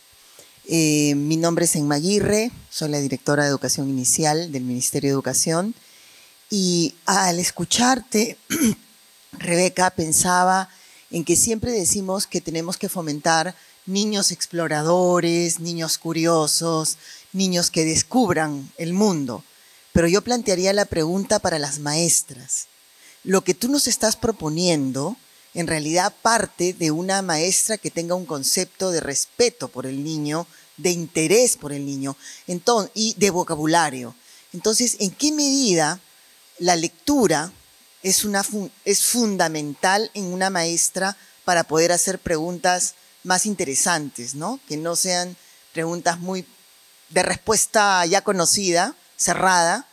Mi nombre es Emma Aguirre, soy la directora de Educación Inicial del Ministerio de Educación, y al escucharte, Rebeca, pensaba en que siempre decimos que tenemos que fomentar niños exploradores, niños curiosos, niños que descubran el mundo. Pero yo plantearía la pregunta para las maestras. Lo que tú nos estás proponiendo, en realidad parte de una maestra que tenga un concepto de respeto por el niño, de interés por el niño y de vocabulario. Entonces, ¿en qué medida la lectura es fundamental en una maestra para poder hacer preguntas más interesantes, ¿no? Que no sean preguntas muy de respuesta ya conocida, cerrada?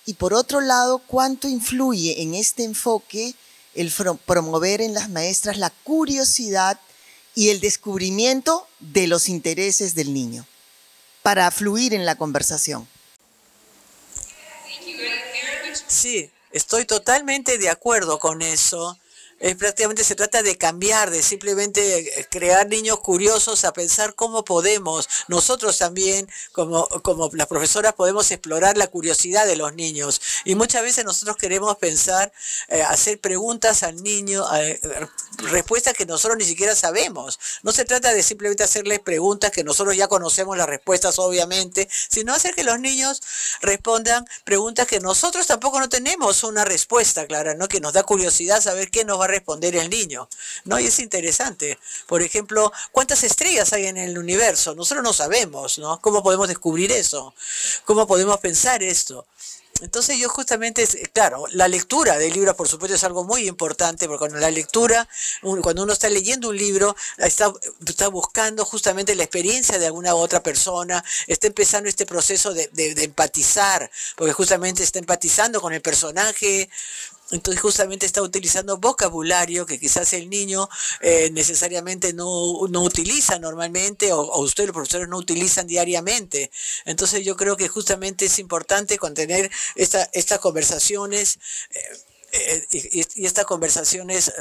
Y por otro lado, ¿cuánto influye en este enfoque el promover en las maestras la curiosidad y el descubrimiento de los intereses del niño para fluir en la conversación? Sí, estoy totalmente de acuerdo con eso. Prácticamente se trata de cambiar, de simplemente crear niños curiosos a pensar cómo podemos, nosotros también, como las profesoras, podemos explorar la curiosidad de los niños. Y muchas veces nosotros queremos pensar, hacer preguntas al niño, respuestas que nosotros ni siquiera sabemos. No se trata de simplemente hacerles preguntas que nosotros ya conocemos las respuestas, obviamente, sino hacer que los niños respondan preguntas que nosotros tampoco no tenemos una respuesta clara, ¿no? Que nos da curiosidad saber qué nos va a responder el niño, ¿no? Y es interesante. Por ejemplo, ¿cuántas estrellas hay en el universo? Nosotros no sabemos, ¿no? ¿Cómo podemos descubrir eso? ¿Cómo podemos pensar esto? Entonces yo justamente, claro, la lectura de libros por supuesto es algo muy importante, porque cuando la lectura, cuando uno está leyendo un libro, está buscando justamente la experiencia de alguna u otra persona, está empezando este proceso de empatizar, porque justamente está empatizando con el personaje. Entonces justamente está utilizando vocabulario que quizás el niño necesariamente no utiliza normalmente, o ustedes los profesores no utilizan diariamente. Entonces yo creo que justamente es importante contener estas conversaciones y estas conversaciones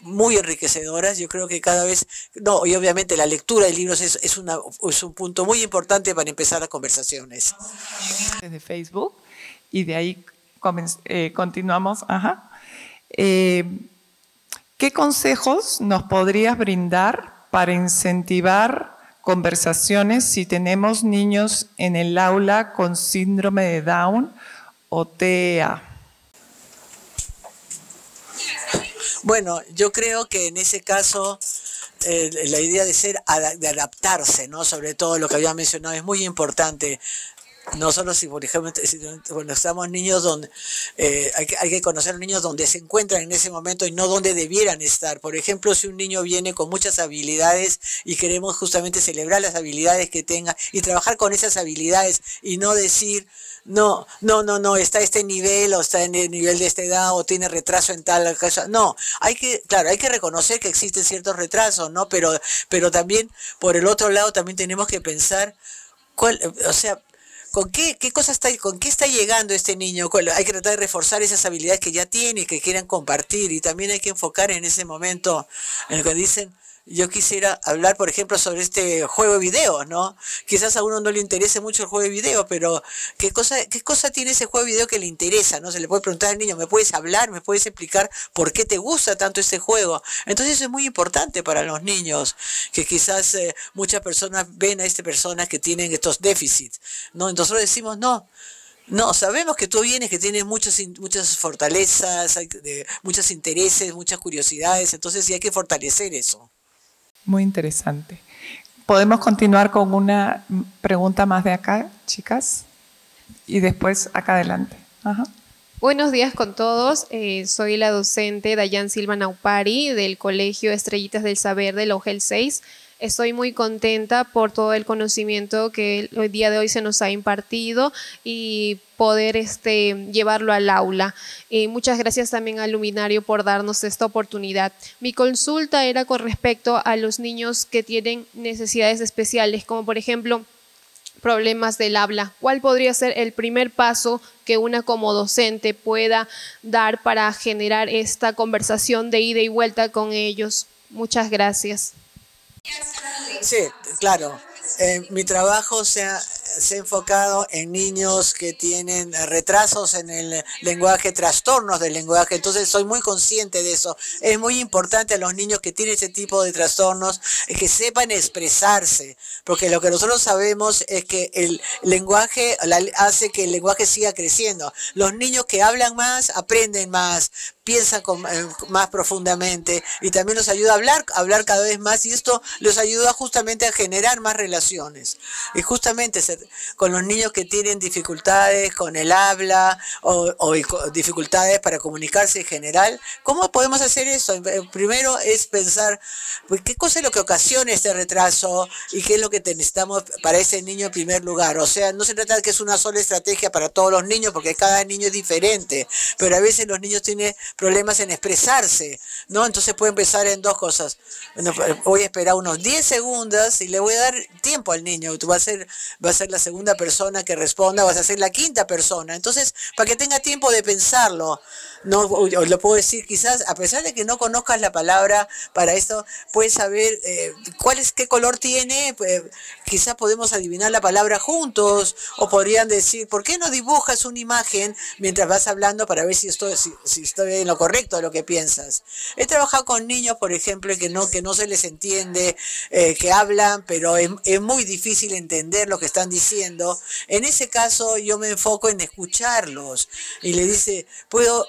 muy enriquecedoras. Yo creo que cada vez, y obviamente la lectura de libros es un punto muy importante para empezar las conversaciones. Desde Facebook, y de ahí continuamos. ¿Qué consejos nos podrías brindar para incentivar conversaciones si tenemos niños en el aula con síndrome de Down o TEA? Bueno, yo creo que en ese caso la idea de adaptarse, ¿no? Sobre todo lo que había mencionado, es muy importante. No solo si, por ejemplo, cuando estamos niños, donde hay que conocer a los niños donde se encuentran en ese momento y no donde debieran estar. Por ejemplo, si un niño viene con muchas habilidades y queremos justamente celebrar las habilidades que tenga y trabajar con esas habilidades y no decir, no, está a este nivel o está en el nivel de esta edad o tiene retraso en tal cosa. No, hay que reconocer que existen ciertos retrasos, ¿no? Pero también, por el otro lado, también tenemos que pensar ¿con qué está llegando este niño? Hay que tratar de reforzar esas habilidades que ya tiene y que quieran compartir. Y también hay que enfocar en ese momento en el que dicen, yo quisiera hablar, por ejemplo, sobre este juego de video, ¿no? Quizás a uno no le interese mucho el juego de video, pero ¿qué cosa tiene ese juego de video que le interesa? ¿No? Se le puede preguntar al niño, ¿me puedes hablar? ¿Me puedes explicar por qué te gusta tanto este juego? Entonces eso es muy importante para los niños, que quizás muchas personas ven a personas que tienen estos déficits, ¿no? Entonces nosotros decimos, no, sabemos que tú vienes, que tienes muchas fortalezas, muchos intereses, muchas curiosidades, entonces sí hay que fortalecer eso. Muy interesante. ¿Podemos continuar con una pregunta más de acá, chicas? Y después acá adelante. Ajá. Buenos días con todos. Soy la docente Dayan Silva Naupari del Colegio Estrellitas del Saber de la UGEL 6. Estoy muy contenta por todo el conocimiento que el día de hoy se nos ha impartido y poder llevarlo al aula. Muchas gracias también al Luminario por darnos esta oportunidad. Mi consulta era con respecto a los niños que tienen necesidades especiales, como por ejemplo problemas del habla. ¿Cuál podría ser el primer paso que una como docente pueda dar para generar esta conversación de ida y vuelta con ellos? Muchas gracias. Sí, claro. Mi trabajo se ha enfocado en niños que tienen retrasos en el lenguaje, trastornos del lenguaje, entonces soy muy consciente de eso. Es muy importante a los niños que tienen ese tipo de trastornos que sepan expresarse, porque lo que nosotros sabemos es que el lenguaje hace que el lenguaje siga creciendo. Los niños que hablan más, aprenden más, piensan más profundamente y también nos ayuda a hablar cada vez más, y esto les ayuda justamente a generar más relaciones. Y justamente con los niños que tienen dificultades con el habla o dificultades para comunicarse en general, ¿cómo podemos hacer eso? Primero es pensar qué cosa es lo que ocasiona este retraso y qué es lo que necesitamos para ese niño en primer lugar. O sea, no se trata de que es una sola estrategia para todos los niños, porque cada niño es diferente, pero a veces los niños tienen problemas en expresarse, ¿no? Entonces puede empezar en dos cosas. Bueno, voy a esperar unos 10 segundos y le voy a dar tiempo al niño. Tú vas a ser la segunda persona que responda, vas a ser la quinta persona. Entonces, para que tenga tiempo de pensarlo, no lo puedo decir, quizás, a pesar de que no conozcas la palabra para esto, puedes saber qué color tiene, quizás podemos adivinar la palabra juntos, o podrían decir, ¿por qué no dibujas una imagen mientras vas hablando para ver si estoy en lo correcto de lo que piensas? He trabajado con niños, por ejemplo, que no se les entiende, que hablan, pero es muy difícil entender lo que están diciendo. En ese caso yo me enfoco en escucharlos y le dice, puedo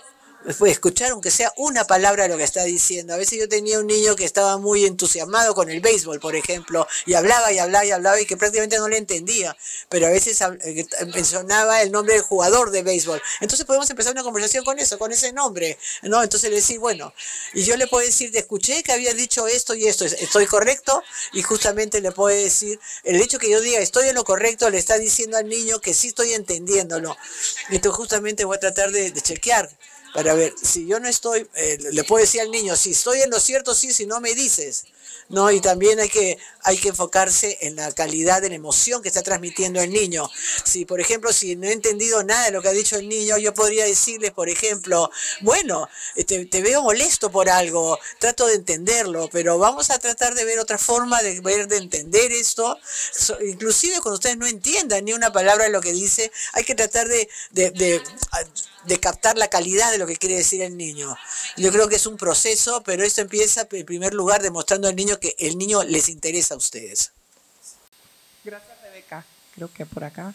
escuchar aunque sea una palabra de lo que está diciendo. A veces yo tenía un niño que estaba muy entusiasmado con el béisbol, por ejemplo, y hablaba y que prácticamente no le entendía, pero a veces mencionaba el nombre del jugador de béisbol. Entonces podemos empezar una conversación con ese nombre, ¿no? Entonces le decía, bueno, y yo le puedo decir, te escuché que habías dicho esto y esto, ¿estoy correcto? Y justamente le puedo decir, el hecho que yo diga estoy en lo correcto le está diciendo al niño que sí estoy entendiéndolo. Entonces justamente voy a tratar de chequear para ver, si yo no estoy, le puedo decir al niño, si estoy en lo cierto, sí, si no me dices, ¿no? Y también hay que enfocarse en la calidad de la emoción que está transmitiendo el niño. Si, por ejemplo, si no he entendido nada de lo que ha dicho el niño, yo podría decirles, por ejemplo, bueno, te veo molesto por algo, trato de entenderlo, pero vamos a tratar de ver otra forma de entender esto. Inclusive cuando ustedes no entiendan ni una palabra de lo que dice, hay que tratar de captar la calidad de lo que quiere decir el niño. Yo creo que es un proceso, pero esto empieza en primer lugar demostrando al niño que el niño les interesa a ustedes. Gracias, Rebeca. Creo que por acá.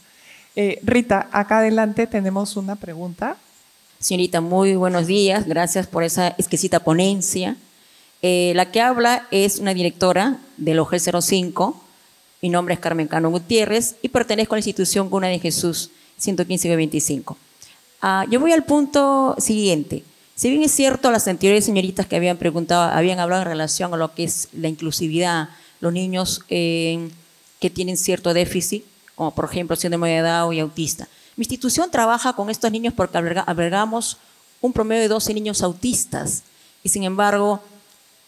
Rita, acá adelante tenemos una pregunta. Señorita, muy buenos días. Gracias por esa exquisita ponencia. La que habla es una directora del OGEL 05. Mi nombre es Carmen Cano Gutiérrez y pertenezco a la institución Cuna de Jesús 115-25. Yo voy al punto siguiente. Si bien es cierto, las anteriores señoritas que habían preguntado, habían hablado en relación a lo que es la inclusividad, los niños que tienen cierto déficit, como por ejemplo síndrome de Down y autista. Mi institución trabaja con estos niños porque albergamos un promedio de 12 niños autistas y sin embargo,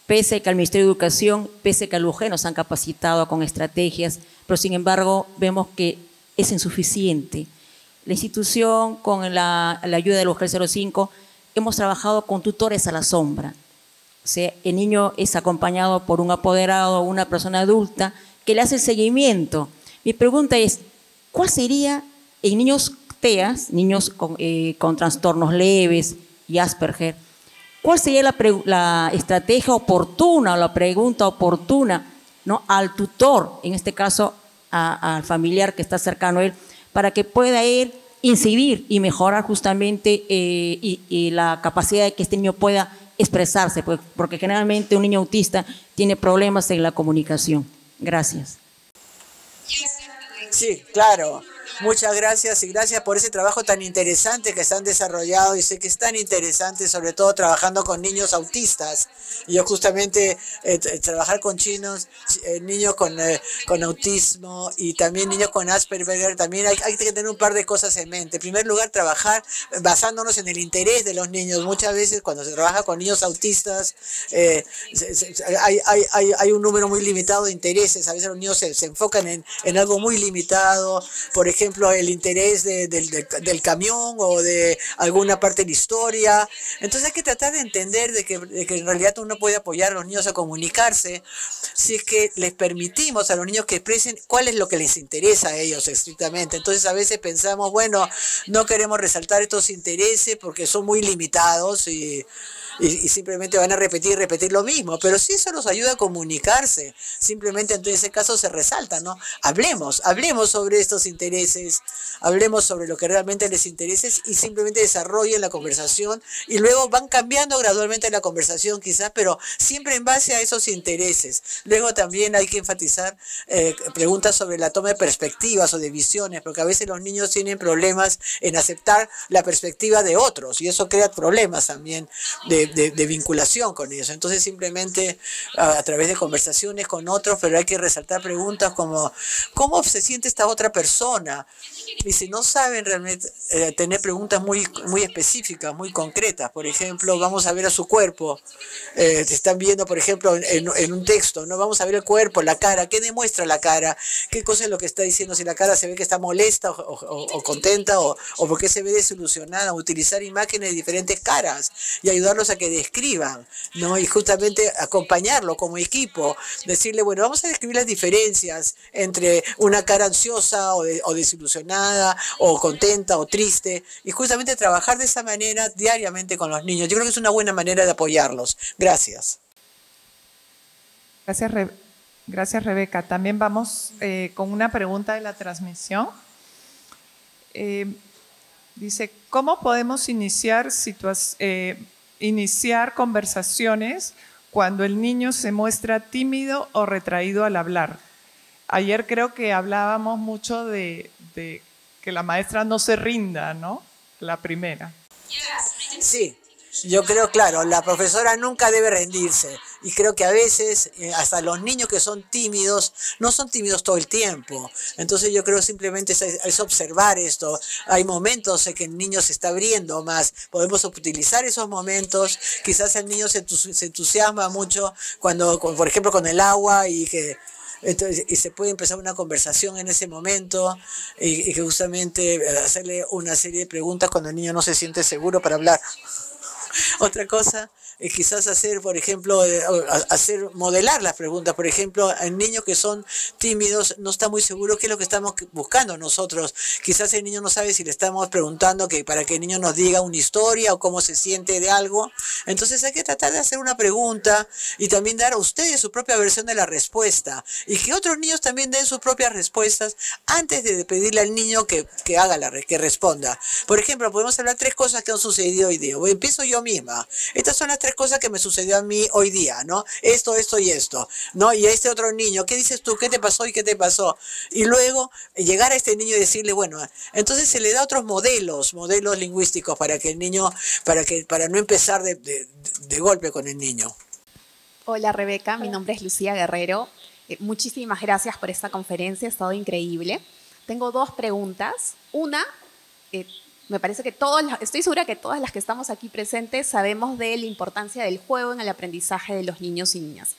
pese a que al Ministerio de Educación, pese a que al UG nos han capacitado con estrategias, pero sin embargo vemos que es insuficiente. La institución, con la ayuda del UG 05, hemos trabajado con tutores a la sombra. O sea, el niño es acompañado por un apoderado o una persona adulta que le hace el seguimiento. Mi pregunta es, ¿cuál sería en niños TEAs, niños con trastornos leves y Asperger, cuál sería la estrategia oportuna o la pregunta oportuna, ¿no?, al tutor, en este caso al familiar que está cercano a él, para que pueda ir, incidir y mejorar justamente y la capacidad de que este niño pueda expresarse, porque generalmente un niño autista tiene problemas en la comunicación? Gracias. Sí, claro. Muchas gracias y gracias por ese trabajo tan interesante que están desarrollando y sé que es tan interesante, sobre todo trabajando con niños autistas. Yo justamente trabajar con niños con autismo y también niños con Asperger, también hay que tener un par de cosas en mente. En primer lugar, trabajar basándonos en el interés de los niños. Muchas veces cuando se trabaja con niños autistas hay un número muy limitado de intereses. A veces los niños se enfocan en algo muy limitado, por ejemplo, el interés del camión o de alguna parte de la historia. Entonces hay que tratar de entender de que en realidad uno puede apoyar a los niños a comunicarse si es que les permitimos a los niños que expresen cuál es lo que les interesa a ellos estrictamente. Entonces a veces pensamos, bueno, no queremos resaltar estos intereses porque son muy limitados y simplemente van a repetir lo mismo, pero si eso nos ayuda a comunicarse, simplemente en ese caso se resalta, ¿no? Hablemos sobre estos intereses, hablemos sobre lo que realmente les interesa y simplemente desarrollen la conversación y luego van cambiando gradualmente la conversación quizás, pero siempre en base a esos intereses. Luego también hay que enfatizar preguntas sobre la toma de perspectivas o de visiones, porque a veces los niños tienen problemas en aceptar la perspectiva de otros y eso crea problemas también de vinculación con ellos. Entonces simplemente a través de conversaciones con otros, pero hay que resaltar preguntas como ¿cómo se siente esta otra persona? Y si no saben realmente tener preguntas muy específicas, muy concretas, por ejemplo, vamos a ver a su cuerpo, te están viendo por ejemplo en un texto, ¿no? Vamos a ver el cuerpo, la cara, ¿qué demuestra la cara? ¿Qué cosa es lo que está diciendo? Si la cara se ve que está molesta o contenta o por qué se ve desilusionada, utilizar imágenes de diferentes caras y ayudarlos a que describan, ¿no? Y justamente acompañarlo como equipo, decirle, bueno, vamos a describir las diferencias entre una cara ansiosa o desilusionada o contenta o triste y justamente trabajar de esa manera diariamente con los niños. Yo creo que es una buena manera de apoyarlos. Gracias. Gracias, Rebeca. También vamos con una pregunta de la transmisión. Dice, ¿cómo podemos iniciar conversaciones cuando el niño se muestra tímido o retraído al hablar? Ayer creo que hablábamos mucho de que la maestra no se rinda, ¿no? La primera. Sí, yo creo, claro, la profesora nunca debe rendirse. Y creo que a veces hasta los niños que son tímidos no son tímidos todo el tiempo. Entonces yo creo simplemente es observar esto. Hay momentos en que el niño se está abriendo más. Podemos utilizar esos momentos. Quizás el niño se entusiasma mucho cuando, por ejemplo, con el agua y se puede empezar una conversación en ese momento y que justamente hacerle una serie de preguntas cuando el niño no se siente seguro para hablar. Otra cosa es quizás hacer, por ejemplo, modelar las preguntas. Por ejemplo, en niños que son tímidos no está muy seguro qué es lo que estamos buscando nosotros. Quizás el niño no sabe si le estamos preguntando para que el niño nos diga una historia o cómo se siente de algo. Entonces hay que tratar de hacer una pregunta y también dar a ustedes su propia versión de la respuesta y que otros niños también den sus propias respuestas antes de pedirle al niño que responda. Por ejemplo, podemos hablar 3 cosas que han sucedido hoy día. Empiezo yo misma. Estas son las 3 tres cosas que me sucedió a mí hoy día, ¿no? Esto y esto, ¿no? Y a este otro niño, ¿qué dices tú? ¿Qué te pasó y qué te pasó? Y luego llegar a este niño y decirle, bueno, entonces se le da otros modelos lingüísticos para que el niño, para no empezar de golpe con el niño. Hola Rebeca, mi nombre es Lucía Guerrero. Muchísimas gracias por esta conferencia, ha estado increíble. Tengo dos preguntas. Una, me parece que estoy segura que todas las que estamos aquí presentes sabemos de la importancia del juego en el aprendizaje de los niños y niñas.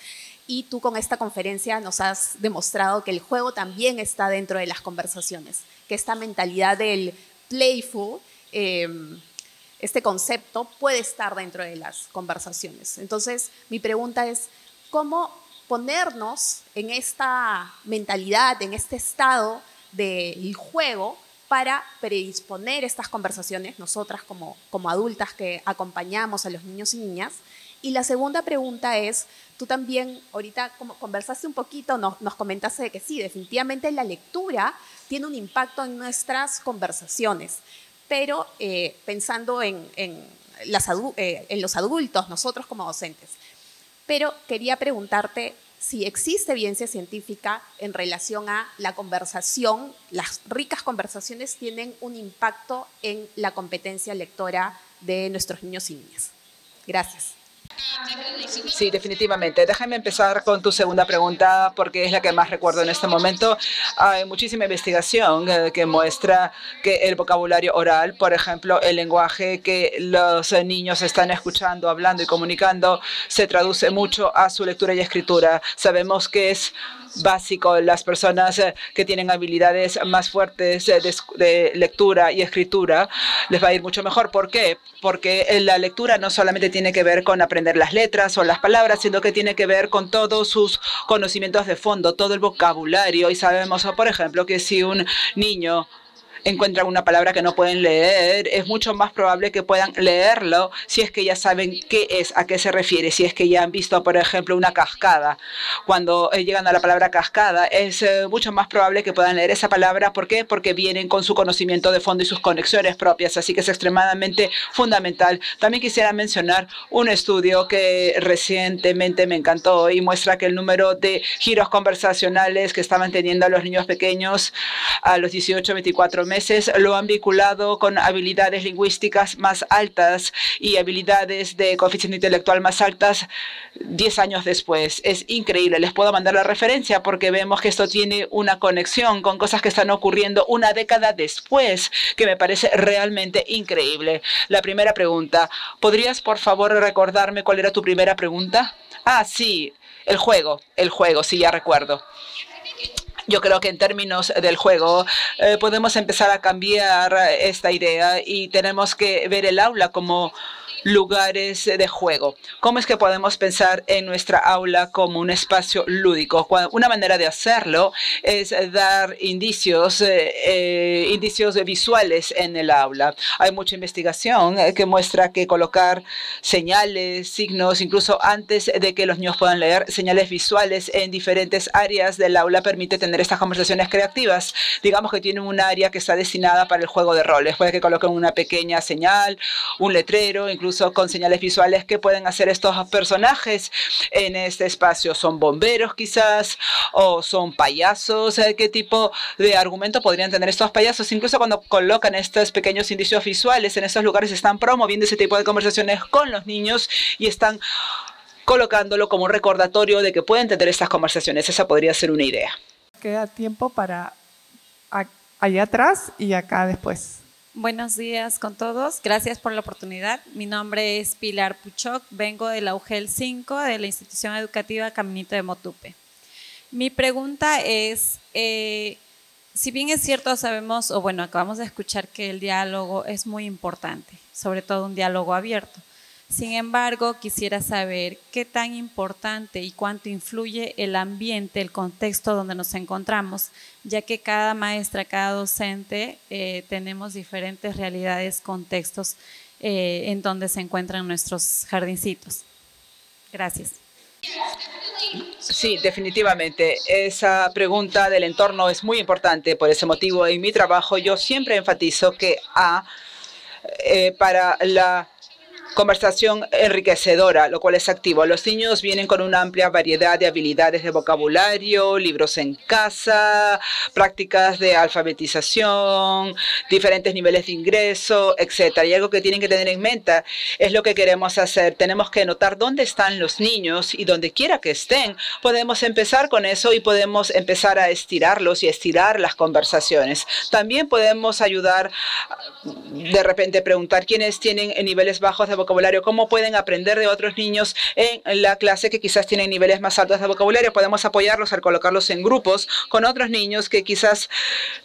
Y tú con esta conferencia nos has demostrado que el juego también está dentro de las conversaciones, que esta mentalidad del playful, este concepto puede estar dentro de las conversaciones. Entonces, mi pregunta es, ¿cómo ponernos en esta mentalidad, en este estado del juego para predisponer estas conversaciones, nosotras como adultas que acompañamos a los niños y niñas? Y la segunda pregunta es, tú también ahorita como conversaste un poquito, nos comentaste de que sí, definitivamente la lectura tiene un impacto en nuestras conversaciones, pero pensando en los adultos, nosotros como docentes. Pero quería preguntarte si existe evidencia científica en relación a la conversación, las ricas conversaciones tienen un impacto en la competencia lectora de nuestros niños y niñas. Gracias. Sí, definitivamente. Déjame empezar con tu segunda pregunta porque es la que más recuerdo en este momento. Hay muchísima investigación que muestra que el vocabulario oral, por ejemplo, el lenguaje que los niños están escuchando, hablando y comunicando, se traduce mucho a su lectura y escritura. Sabemos que es básico. Las personas que tienen habilidades más fuertes de lectura y escritura les va a ir mucho mejor. ¿Por qué? Porque la lectura no solamente tiene que ver con aprender las letras o las palabras, sino que tiene que ver con todos sus conocimientos de fondo, todo el vocabulario. Y sabemos, por ejemplo, que si un niño encuentran una palabra que no pueden leer, es mucho más probable que puedan leerlo si es que ya saben qué es, a qué se refiere, si es que ya han visto, por ejemplo, una cascada. Cuando llegan a la palabra cascada, es mucho más probable que puedan leer esa palabra. ¿Por qué? Porque vienen con su conocimiento de fondo y sus conexiones propias, así que es extremadamente fundamental. También quisiera mencionar un estudio que recientemente me encantó y muestra que el número de giros conversacionales que estaban teniendo los niños pequeños a los 18, 24 meses lo han vinculado con habilidades lingüísticas más altas y habilidades de coeficiente intelectual más altas 10 años después. Es increíble. Les puedo mandar la referencia porque vemos que esto tiene una conexión con cosas que están ocurriendo una década después, que me parece realmente increíble. La primera pregunta. ¿Podrías, por favor, recordarme cuál era tu primera pregunta? Ah, sí, el juego, sí, ya recuerdo. Yo creo que en términos del juego podemos empezar a cambiar esta idea y tenemos que ver el aula como lugares de juego. ¿Cómo es que podemos pensar en nuestra aula como un espacio lúdico? Una manera de hacerlo es dar indicios visuales en el aula. Hay mucha investigación que muestra que colocar señales, signos, incluso antes de que los niños puedan leer, señales visuales en diferentes áreas del aula permite tener estas conversaciones creativas. Digamos que tienen un área que está destinada para el juego de roles. Puede que coloquen una pequeña señal, un letrero, incluso con señales visuales. ¿Qué pueden hacer estos personajes en este espacio? ¿Son bomberos quizás? ¿O son payasos? ¿Qué tipo de argumento podrían tener estos payasos? Incluso cuando colocan estos pequeños indicios visuales en estos lugares, están promoviendo ese tipo de conversaciones con los niños y están colocándolo como un recordatorio de que pueden tener estas conversaciones. Esa podría ser una idea. Queda tiempo para allá atrás y acá después. Buenos días con todos. Gracias por la oportunidad. Mi nombre es Pilar Puchoc. Vengo de la UGEL 5 de la institución educativa Caminito de Motupe. Mi pregunta es, si bien es cierto, sabemos, o bueno, acabamos de escuchar que el diálogo es muy importante, sobre todo un diálogo abierto. Sin embargo, quisiera saber qué tan importante y cuánto influye el ambiente, el contexto donde nos encontramos, ya que cada maestra, cada docente tenemos diferentes realidades, contextos en donde se encuentran nuestros jardincitos. Gracias. Sí, definitivamente. Esa pregunta del entorno es muy importante. Por ese motivo, en mi trabajo yo siempre enfatizo que para la conversación enriquecedora, lo cual es activo. Los niños vienen con una amplia variedad de habilidades de vocabulario, libros en casa, prácticas de alfabetización, diferentes niveles de ingreso, etcétera. Y algo que tienen que tener en mente es lo que queremos hacer. Tenemos que notar dónde están los niños y donde quiera que estén. Podemos empezar con eso y podemos empezar a estirarlos y estirar las conversaciones. También podemos ayudar, de repente preguntar quiénes tienen niveles bajos de vocabulario, cómo pueden aprender de otros niños en la clase que quizás tienen niveles más altos de vocabulario. Podemos apoyarlos al colocarlos en grupos con otros niños que quizás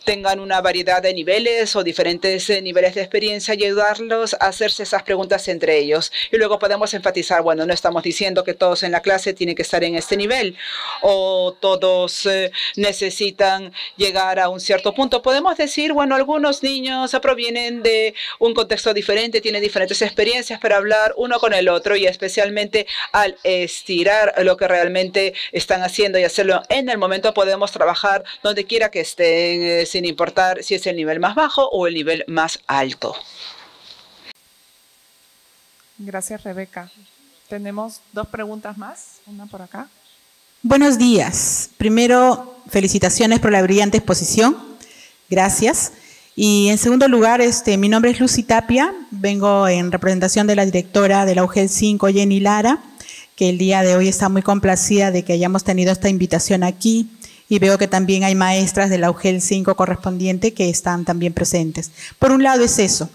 tengan una variedad de niveles o diferentes niveles de experiencia y ayudarlos a hacerse esas preguntas entre ellos. Y luego podemos enfatizar, bueno, no estamos diciendo que todos en la clase tienen que estar en este nivel o todos necesitan llegar a un cierto punto. Podemos decir, bueno, algunos niños provienen de un contexto diferente, tienen diferentes experiencias, para hablar uno con el otro y especialmente al estirar lo que realmente están haciendo y hacerlo en el momento, podemos trabajar donde quiera que estén, sin importar si es el nivel más bajo o el nivel más alto. Gracias, Rebeca. Tenemos 2 preguntas más, una por acá. Buenos días. Primero, felicitaciones por la brillante exposición. Gracias. Y en segundo lugar, mi nombre es Lucy Tapia, vengo en representación de la directora de la UGEL 5, Jenny Lara, que el día de hoy está muy complacida de que hayamos tenido esta invitación aquí, y veo que también hay maestras de la UGEL 5 correspondiente que están también presentes. Por un lado es eso.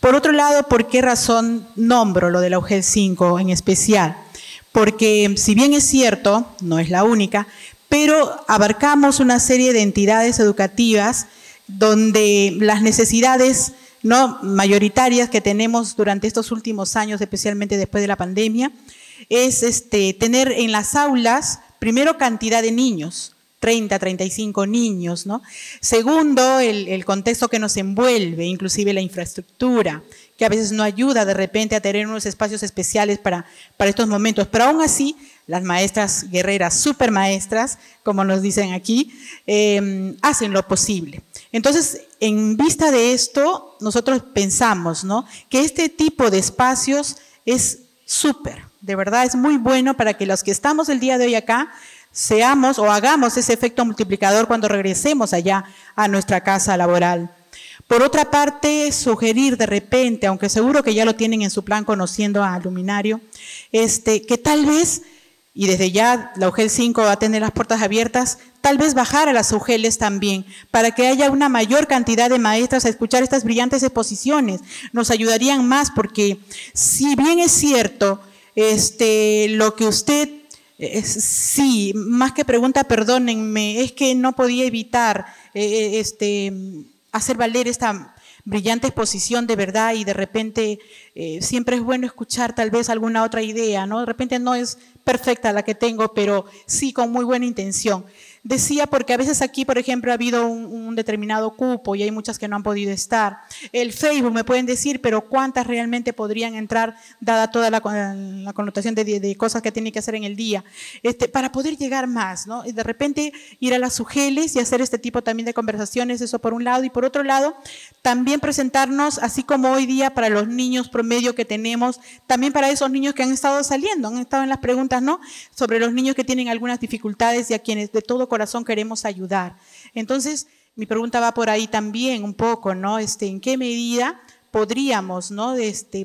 Por otro lado, ¿por qué razón nombro lo de la UGEL 5 en especial? Porque si bien es cierto, no es la única, pero abarcamos una serie de entidades educativas donde las necesidades mayoritarias que tenemos durante estos últimos años, especialmente después de la pandemia, es tener en las aulas, primero, cantidad de niños, 30, 35 niños, ¿no? Segundo, el contexto que nos envuelve, inclusive la infraestructura, que a veces no ayuda de repente a tener unos espacios especiales para estos momentos. Pero aún así, las maestras guerreras, supermaestras, como nos dicen aquí, hacen lo posible. Entonces, en vista de esto, nosotros pensamos, ¿no?, que este tipo de espacios es súper, de verdad es muy bueno para que los que estamos el día de hoy acá seamos o hagamos ese efecto multiplicador cuando regresemos allá a nuestra casa laboral. Por otra parte, sugerir de repente, aunque seguro que ya lo tienen en su plan conociendo a Luminario, que tal vez, y desde ya la UGEL 5 va a tener las puertas abiertas, tal vez bajar a las UGELes también, para que haya una mayor cantidad de maestras a escuchar estas brillantes exposiciones. Nos ayudarían más porque, si bien es cierto, lo que usted, sí, más que pregunta, perdónenme, es que no podía evitar hacer valer esta brillante exposición de verdad, y de repente siempre es bueno escuchar tal vez alguna otra idea, ¿no? De repente no es perfecta la que tengo, pero sí con muy buena intención. Decía porque a veces aquí, por ejemplo, ha habido un determinado cupo y hay muchas que no han podido estar. El Facebook, me pueden decir, pero ¿cuántas realmente podrían entrar, dada toda la connotación de cosas que tienen que hacer en el día? Para poder llegar más, ¿no? Y de repente ir a las UGELes y hacer este tipo también de conversaciones, eso por un lado. Y por otro lado, también presentarnos, así como hoy día para los niños promedio que tenemos, también para esos niños que han estado saliendo, han estado en las preguntas, ¿no?, sobre los niños que tienen algunas dificultades y a quienes de todo corazón queremos ayudar. Entonces, mi pregunta va por ahí también un poco, ¿no? ¿En qué medida podríamos, ¿no?,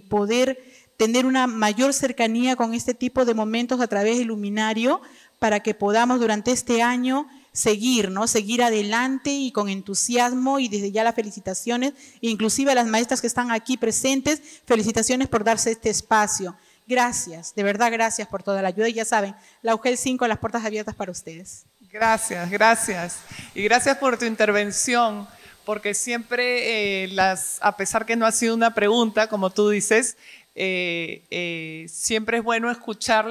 poder tener una mayor cercanía con este tipo de momentos a través del Luminario, para que podamos durante este año seguir, ¿no?, seguir adelante y con entusiasmo? Y desde ya las felicitaciones, inclusive a las maestras que están aquí presentes, felicitaciones por darse este espacio. Gracias, de verdad gracias por toda la ayuda, y ya saben, la UGEL 5, las puertas abiertas para ustedes. Gracias, gracias. Y gracias por tu intervención, porque siempre, a pesar que no ha sido una pregunta, como tú dices, siempre es bueno escuchar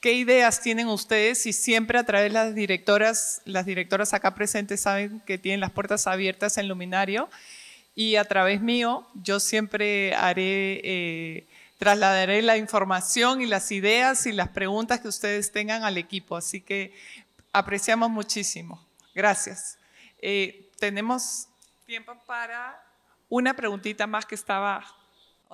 qué ideas tienen ustedes, y siempre a través de las directoras acá presentes saben que tienen las puertas abiertas en Luminario, y a través mío yo siempre trasladaré la información y las ideas y las preguntas que ustedes tengan al equipo, así que apreciamos muchísimo. Gracias. Tenemos tiempo para una preguntita más que estaba.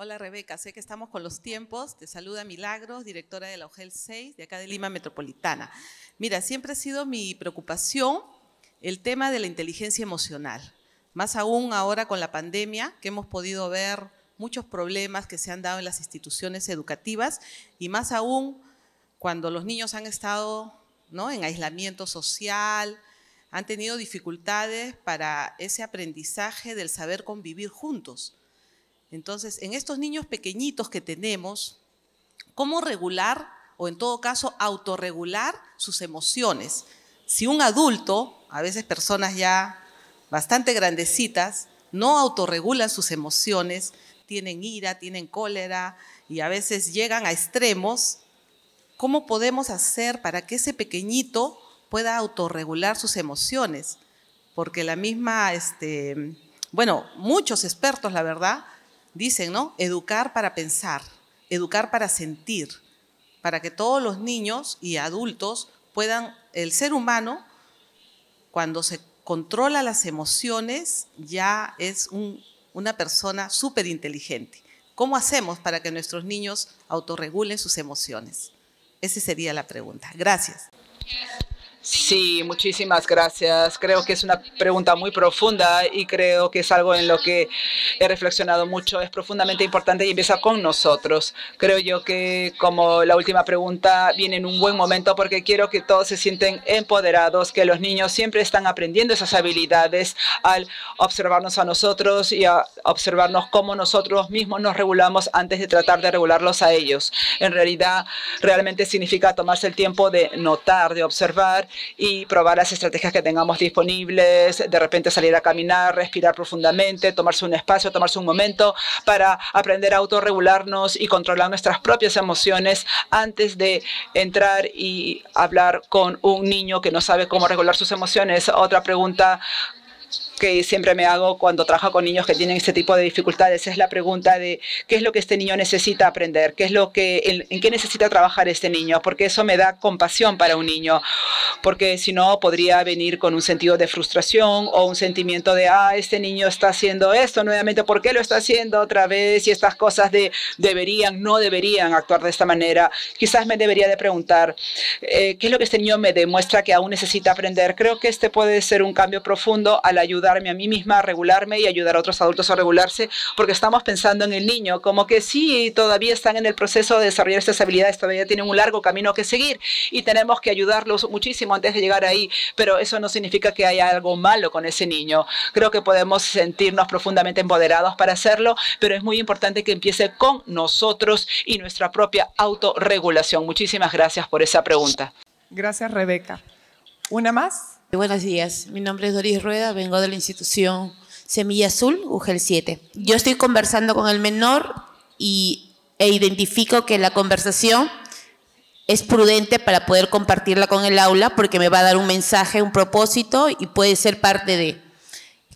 Hola Rebeca, sé que estamos con los tiempos. Te saluda Milagros, directora de la UGEL 6 de acá de Lima Metropolitana. Mira, siempre ha sido mi preocupación el tema de la inteligencia emocional. Más aún ahora con la pandemia, que hemos podido ver muchos problemas que se han dado en las instituciones educativas y más aún cuando los niños han estado, ¿no?, en aislamiento social, han tenido dificultades para ese aprendizaje del saber convivir juntos. Entonces, en estos niños pequeñitos que tenemos, ¿cómo regular o en todo caso autorregular sus emociones? Si un adulto, a veces personas ya bastante grandecitas, no autorregulan sus emociones, tienen ira, tienen cólera y a veces llegan a extremos, ¿cómo podemos hacer para que ese pequeñito pueda autorregular sus emociones? Porque la misma, muchos expertos, la verdad, dicen, ¿no? Educar para pensar, educar para sentir, para que todos los niños y adultos puedan, el ser humano, cuando se controla las emociones, ya es una persona súper inteligente. ¿Cómo hacemos para que nuestros niños autorregulen sus emociones? Esa sería la pregunta. Gracias. Sí, muchísimas gracias. Creo que es una pregunta muy profunda y creo que es algo en lo que he reflexionado mucho. Es profundamente importante y empieza con nosotros. Creo yo que como la última pregunta viene en un buen momento porque quiero que todos se sienten empoderados, que los niños siempre están aprendiendo esas habilidades al observarnos a nosotros y a observarnos cómo nosotros mismos nos regulamos antes de tratar de regularlos a ellos. En realidad, realmente significa tomarse el tiempo de notar, de observar y probar las estrategias que tengamos disponibles, de repente salir a caminar, respirar profundamente, tomarse un espacio, tomarse un momento para aprender a autorregularnos y controlar nuestras propias emociones antes de entrar y hablar con un niño que no sabe cómo regular sus emociones. Otra pregunta que siempre me hago cuando trabajo con niños que tienen este tipo de dificultades es la pregunta de qué es lo que este niño necesita aprender, qué es lo que, en qué necesita trabajar este niño, porque eso me da compasión para un niño, porque si no podría venir con un sentido de frustración o un sentimiento de, este niño está haciendo esto nuevamente, ¿por qué lo está haciendo otra vez? Y estas cosas de deberían, no deberían actuar de esta manera. Quizás me debería de preguntar, ¿qué es lo que este niño me demuestra que aún necesita aprender? Creo que este puede ser un cambio profundo al ayudarme a mí misma a regularme y ayudar a otros adultos a regularse, porque estamos pensando en el niño, como que sí, todavía están en el proceso de desarrollar estas habilidades, todavía tienen un largo camino que seguir y tenemos que ayudarlos muchísimo antes de llegar ahí, pero eso no significa que haya algo malo con ese niño. Creo que podemos sentirnos profundamente empoderados para hacerlo, pero es muy importante que empiece con nosotros y nuestra propia autorregulación. Muchísimas gracias por esa pregunta. Gracias, Rebeca. ¿Una más? Buenos días, mi nombre es Doris Rueda, vengo de la institución Semilla Azul, UGEL 7. Yo estoy conversando con el menor e identifico que la conversación es prudente para poder compartirla con el aula porque me va a dar un mensaje, un propósito y puede ser parte de.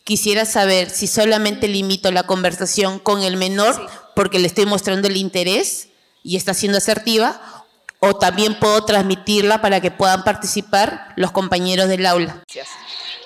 Quisiera saber si solamente limito la conversación con el menor porque le estoy mostrando el interés y está siendo asertiva, o también puedo transmitirla para que puedan participar los compañeros del aula. Gracias.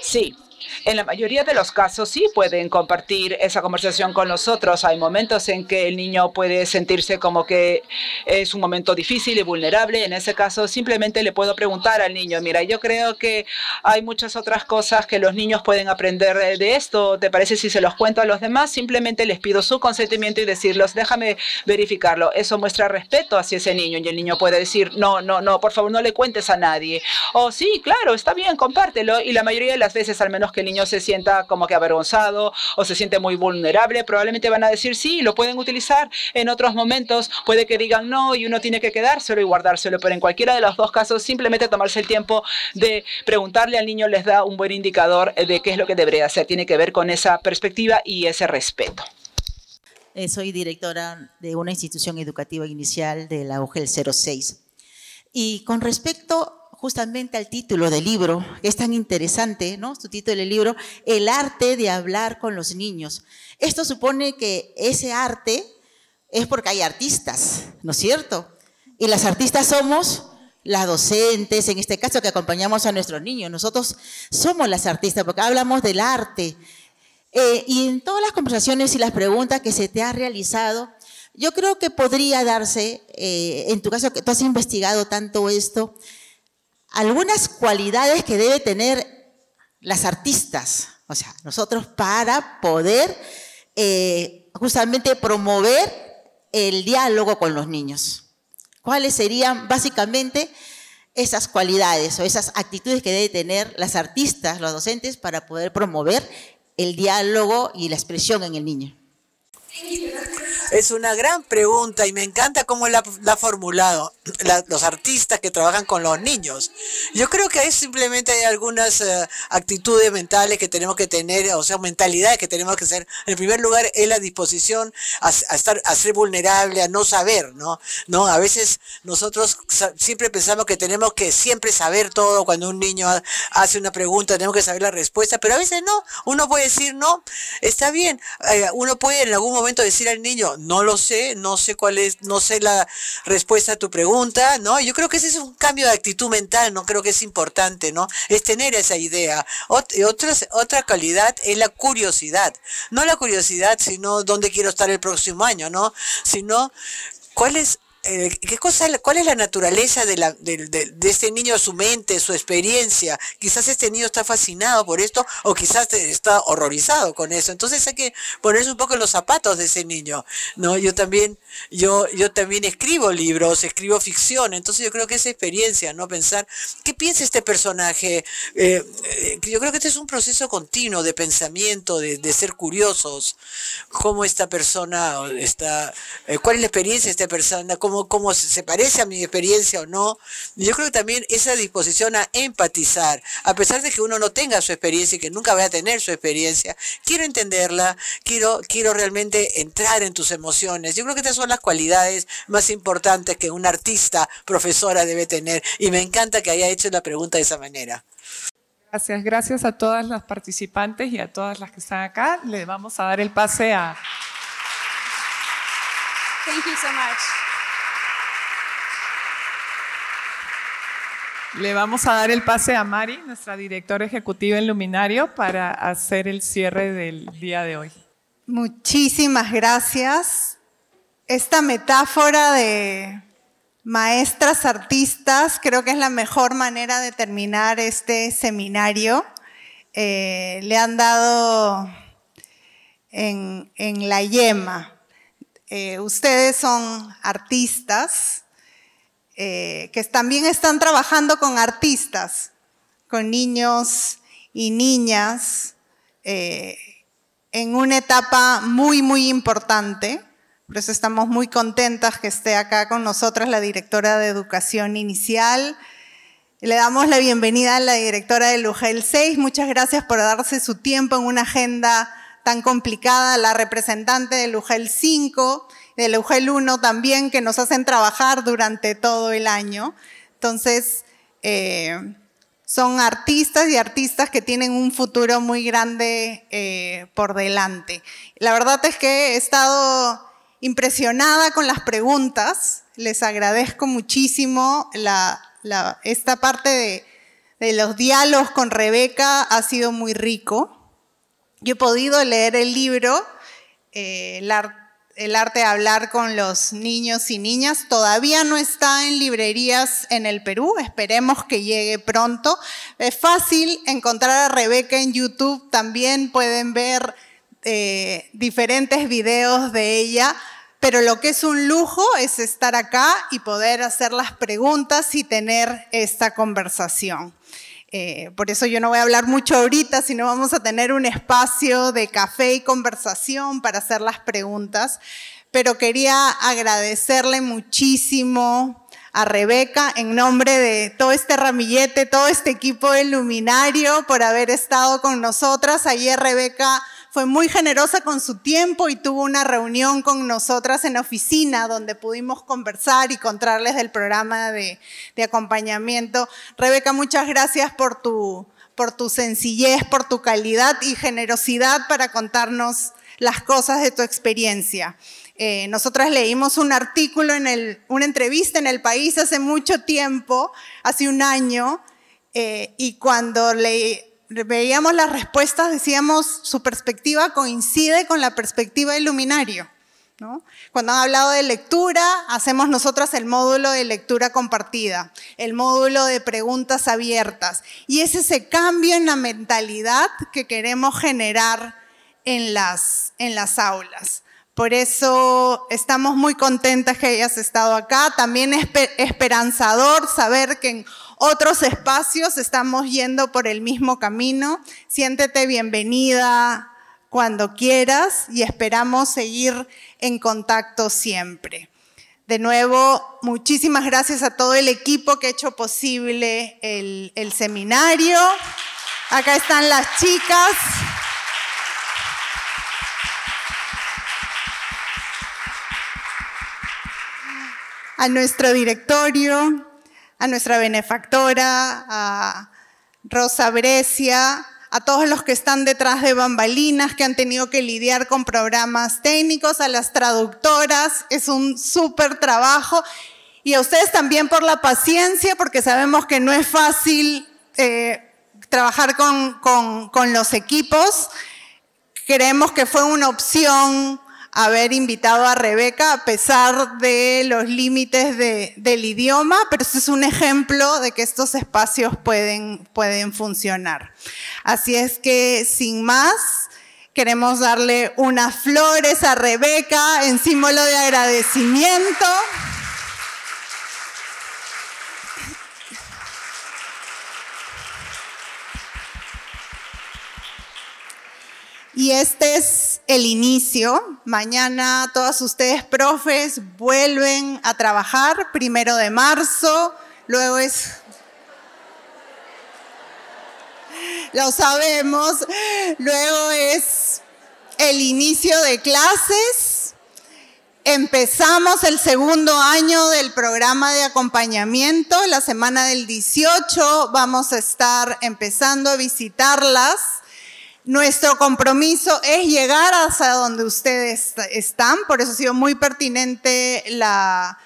Sí. En la mayoría de los casos sí pueden compartir esa conversación con nosotros. Hay momentos en que el niño puede sentirse como que es un momento difícil y vulnerable. En ese caso simplemente le puedo preguntar al niño, mira, yo creo que hay muchas otras cosas que los niños pueden aprender de esto. ¿Te parece si se los cuento a los demás? Simplemente les pido su consentimiento y decirlos, déjame verificarlo. Eso muestra respeto hacia ese niño y el niño puede decir, no, por favor, no le cuentes a nadie. O sí, claro, está bien, compártelo. Y la mayoría de las veces, al menos que el niño se sienta como que avergonzado o se siente muy vulnerable, probablemente van a decir sí, lo pueden utilizar. En otros momentos puede que digan no y uno tiene que quedárselo y guardárselo, pero en cualquiera de los dos casos simplemente tomarse el tiempo de preguntarle al niño les da un buen indicador de qué es lo que debería hacer. Tiene que ver con esa perspectiva y ese respeto. Soy directora de una institución educativa inicial de la UGEL 06. Y con respecto justamente al título del libro, que es tan interesante, ¿no? Su título del libro, El arte de hablar con los niños. Esto supone que ese arte es porque hay artistas, ¿no es cierto? Y las artistas somos las docentes, en este caso que acompañamos a nuestros niños. Nosotros somos las artistas porque hablamos del arte. Y en todas las conversaciones y las preguntas que se te ha realizado, yo creo que podría darse, en tu caso que tú has investigado tanto esto, algunas cualidades que debe tener las artistas, o sea, nosotros para poder justamente promover el diálogo con los niños. ¿Cuáles serían básicamente esas cualidades o esas actitudes que deben tener las artistas, los docentes, para poder promover el diálogo y la expresión en el niño? Es una gran pregunta y me encanta cómo la ha formulado los artistas que trabajan con los niños. Yo creo que ahí simplemente hay algunas actitudes mentales que tenemos que tener, o sea, mentalidades que tenemos que hacer. En primer lugar, es la disposición a ser vulnerable, a no saber, ¿no? A veces nosotros siempre pensamos que tenemos que siempre saber todo. Cuando un niño hace una pregunta, tenemos que saber la respuesta, pero a veces no. Uno puede decir, no, está bien. Uno puede en algún momento decir al niño, no lo sé, no sé cuál es, no sé la respuesta a tu pregunta, ¿no? Yo creo que ese es un cambio de actitud mental, ¿no? Creo que es importante, ¿no? Es tener esa idea. Otra calidad es la curiosidad. No la curiosidad, sino dónde quiero estar el próximo año, ¿no? Sino cuál es ¿cuál es la naturaleza de este niño, su mente, su experiencia? Quizás este niño está fascinado por esto o quizás está horrorizado con eso. Entonces hay que ponerse un poco en los zapatos de ese niño, ¿no? Yo también escribo libros, escribo ficción, entonces yo creo que esa experiencia, ¿no? Pensar, ¿qué piensa este personaje? Yo creo que este es un proceso continuo de pensamiento, de ser curiosos. ¿Cómo esta persona está? ¿Cuál es la experiencia de esta persona? ¿Cómo se parece a mi experiencia o no? Yo creo que también esa disposición a empatizar, a pesar de que uno no tenga su experiencia y que nunca vaya a tener su experiencia, quiero entenderla, quiero realmente entrar en tus emociones. Yo creo que estas son las cualidades más importantes que una artista profesora debe tener, y me encanta que haya hecho la pregunta de esa manera. Gracias a todas las participantes y a todas las que están acá. Le vamos a dar el pase a... Thank you so much. Le vamos a dar el pase a Mari, nuestra directora ejecutiva en Luminario, para hacer el cierre del día de hoy. Muchísimas gracias. Esta metáfora de maestras artistas creo que es la mejor manera de terminar este seminario. Le han dado en la yema. Ustedes son artistas que también están trabajando con artistas, con niños y niñas en una etapa muy, muy importante. Por eso estamos muy contentas que esté acá con nosotras la directora de Educación Inicial. Le damos la bienvenida a la directora del UGEL 6. Muchas gracias por darse su tiempo en una agenda tan complicada. La representante del UGEL 5, del UGEL 1 también, que nos hacen trabajar durante todo el año. Entonces, son artistas y artistas que tienen un futuro muy grande por delante. La verdad es que he estado impresionada con las preguntas. Les agradezco muchísimo esta parte de los diálogos con Rebeca, ha sido muy rico. Yo he podido leer el libro, El arte de hablar con los niños y niñas. Todavía no está en librerías en el Perú, esperemos que llegue pronto. Es fácil encontrar a Rebeca en YouTube, también pueden ver diferentes videos de ella, pero lo que es un lujo es estar acá y poder hacer las preguntas y tener esta conversación. Por eso yo no voy a hablar mucho ahorita, sino vamos a tener un espacio de café y conversación para hacer las preguntas. Pero quería agradecerle muchísimo a Rebeca en nombre de todo este ramillete, todo este equipo de Luminario por haber estado con nosotras. Ayer Rebeca fue muy generosa con su tiempo y tuvo una reunión con nosotras en la oficina donde pudimos conversar y contarles del programa de acompañamiento. Rebeca, muchas gracias por tu sencillez, por tu calidad y generosidad para contarnos las cosas de tu experiencia. Nosotras leímos un artículo, una entrevista en El País hace mucho tiempo, hace un año, y cuando veíamos las respuestas, decíamos, su perspectiva coincide con la perspectiva del Luminario, ¿no? Cuando han hablado de lectura, hacemos nosotras el módulo de lectura compartida, el módulo de preguntas abiertas. Y es ese cambio en la mentalidad que queremos generar en las aulas. Por eso estamos muy contentas que hayas estado acá. También es esperanzador saber que en otros espacios estamos yendo por el mismo camino. Siéntete bienvenida cuando quieras y esperamos seguir en contacto siempre. De nuevo, muchísimas gracias a todo el equipo que ha hecho posible el seminario. Acá están las chicas. A nuestro directorio, a nuestra benefactora, a Rosa Brescia, a todos los que están detrás de bambalinas, que han tenido que lidiar con programas técnicos, a las traductoras, es un súper trabajo. Y a ustedes también por la paciencia, porque sabemos que no es fácil trabajar con los equipos. Creemos que fue una opción haber invitado a Rebeca a pesar de los límites del idioma, pero este es un ejemplo de que estos espacios pueden funcionar. Así es que, sin más, queremos darle unas flores a Rebeca en símbolo de agradecimiento. Y este es el inicio. Mañana todas ustedes, profes, vuelven a trabajar, 1 de marzo, luego es... Lo sabemos, luego es el inicio de clases. Empezamos el segundo año del programa de acompañamiento. La semana del 18 vamos a estar empezando a visitarlas. Nuestro compromiso es llegar hasta donde ustedes están, por eso ha sido muy pertinente la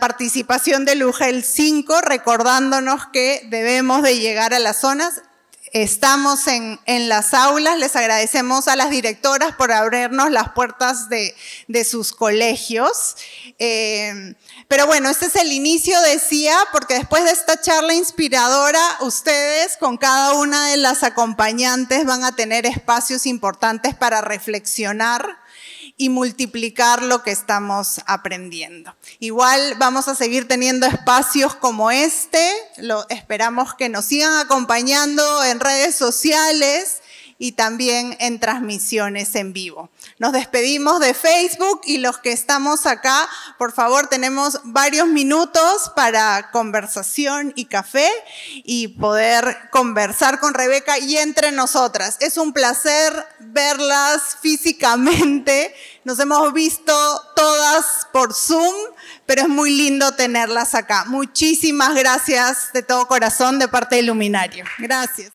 participación del UGEL 5, recordándonos que debemos de llegar a las zonas. Estamos en las aulas, les agradecemos a las directoras por abrirnos las puertas de sus colegios. Pero bueno, este es el inicio, decía, porque después de esta charla inspiradora, ustedes con cada una de las acompañantes van a tener espacios importantes para reflexionar y multiplicar lo que estamos aprendiendo. Igual vamos a seguir teniendo espacios como este, esperamos que nos sigan acompañando en redes sociales y también en transmisiones en vivo. Nos despedimos de Facebook y los que estamos acá, por favor, tenemos varios minutos para conversación y café y poder conversar con Rebeca y entre nosotras. Es un placer verlas físicamente. Nos hemos visto todas por Zoom, pero es muy lindo tenerlas acá. Muchísimas gracias de todo corazón de parte del Luminario. Gracias.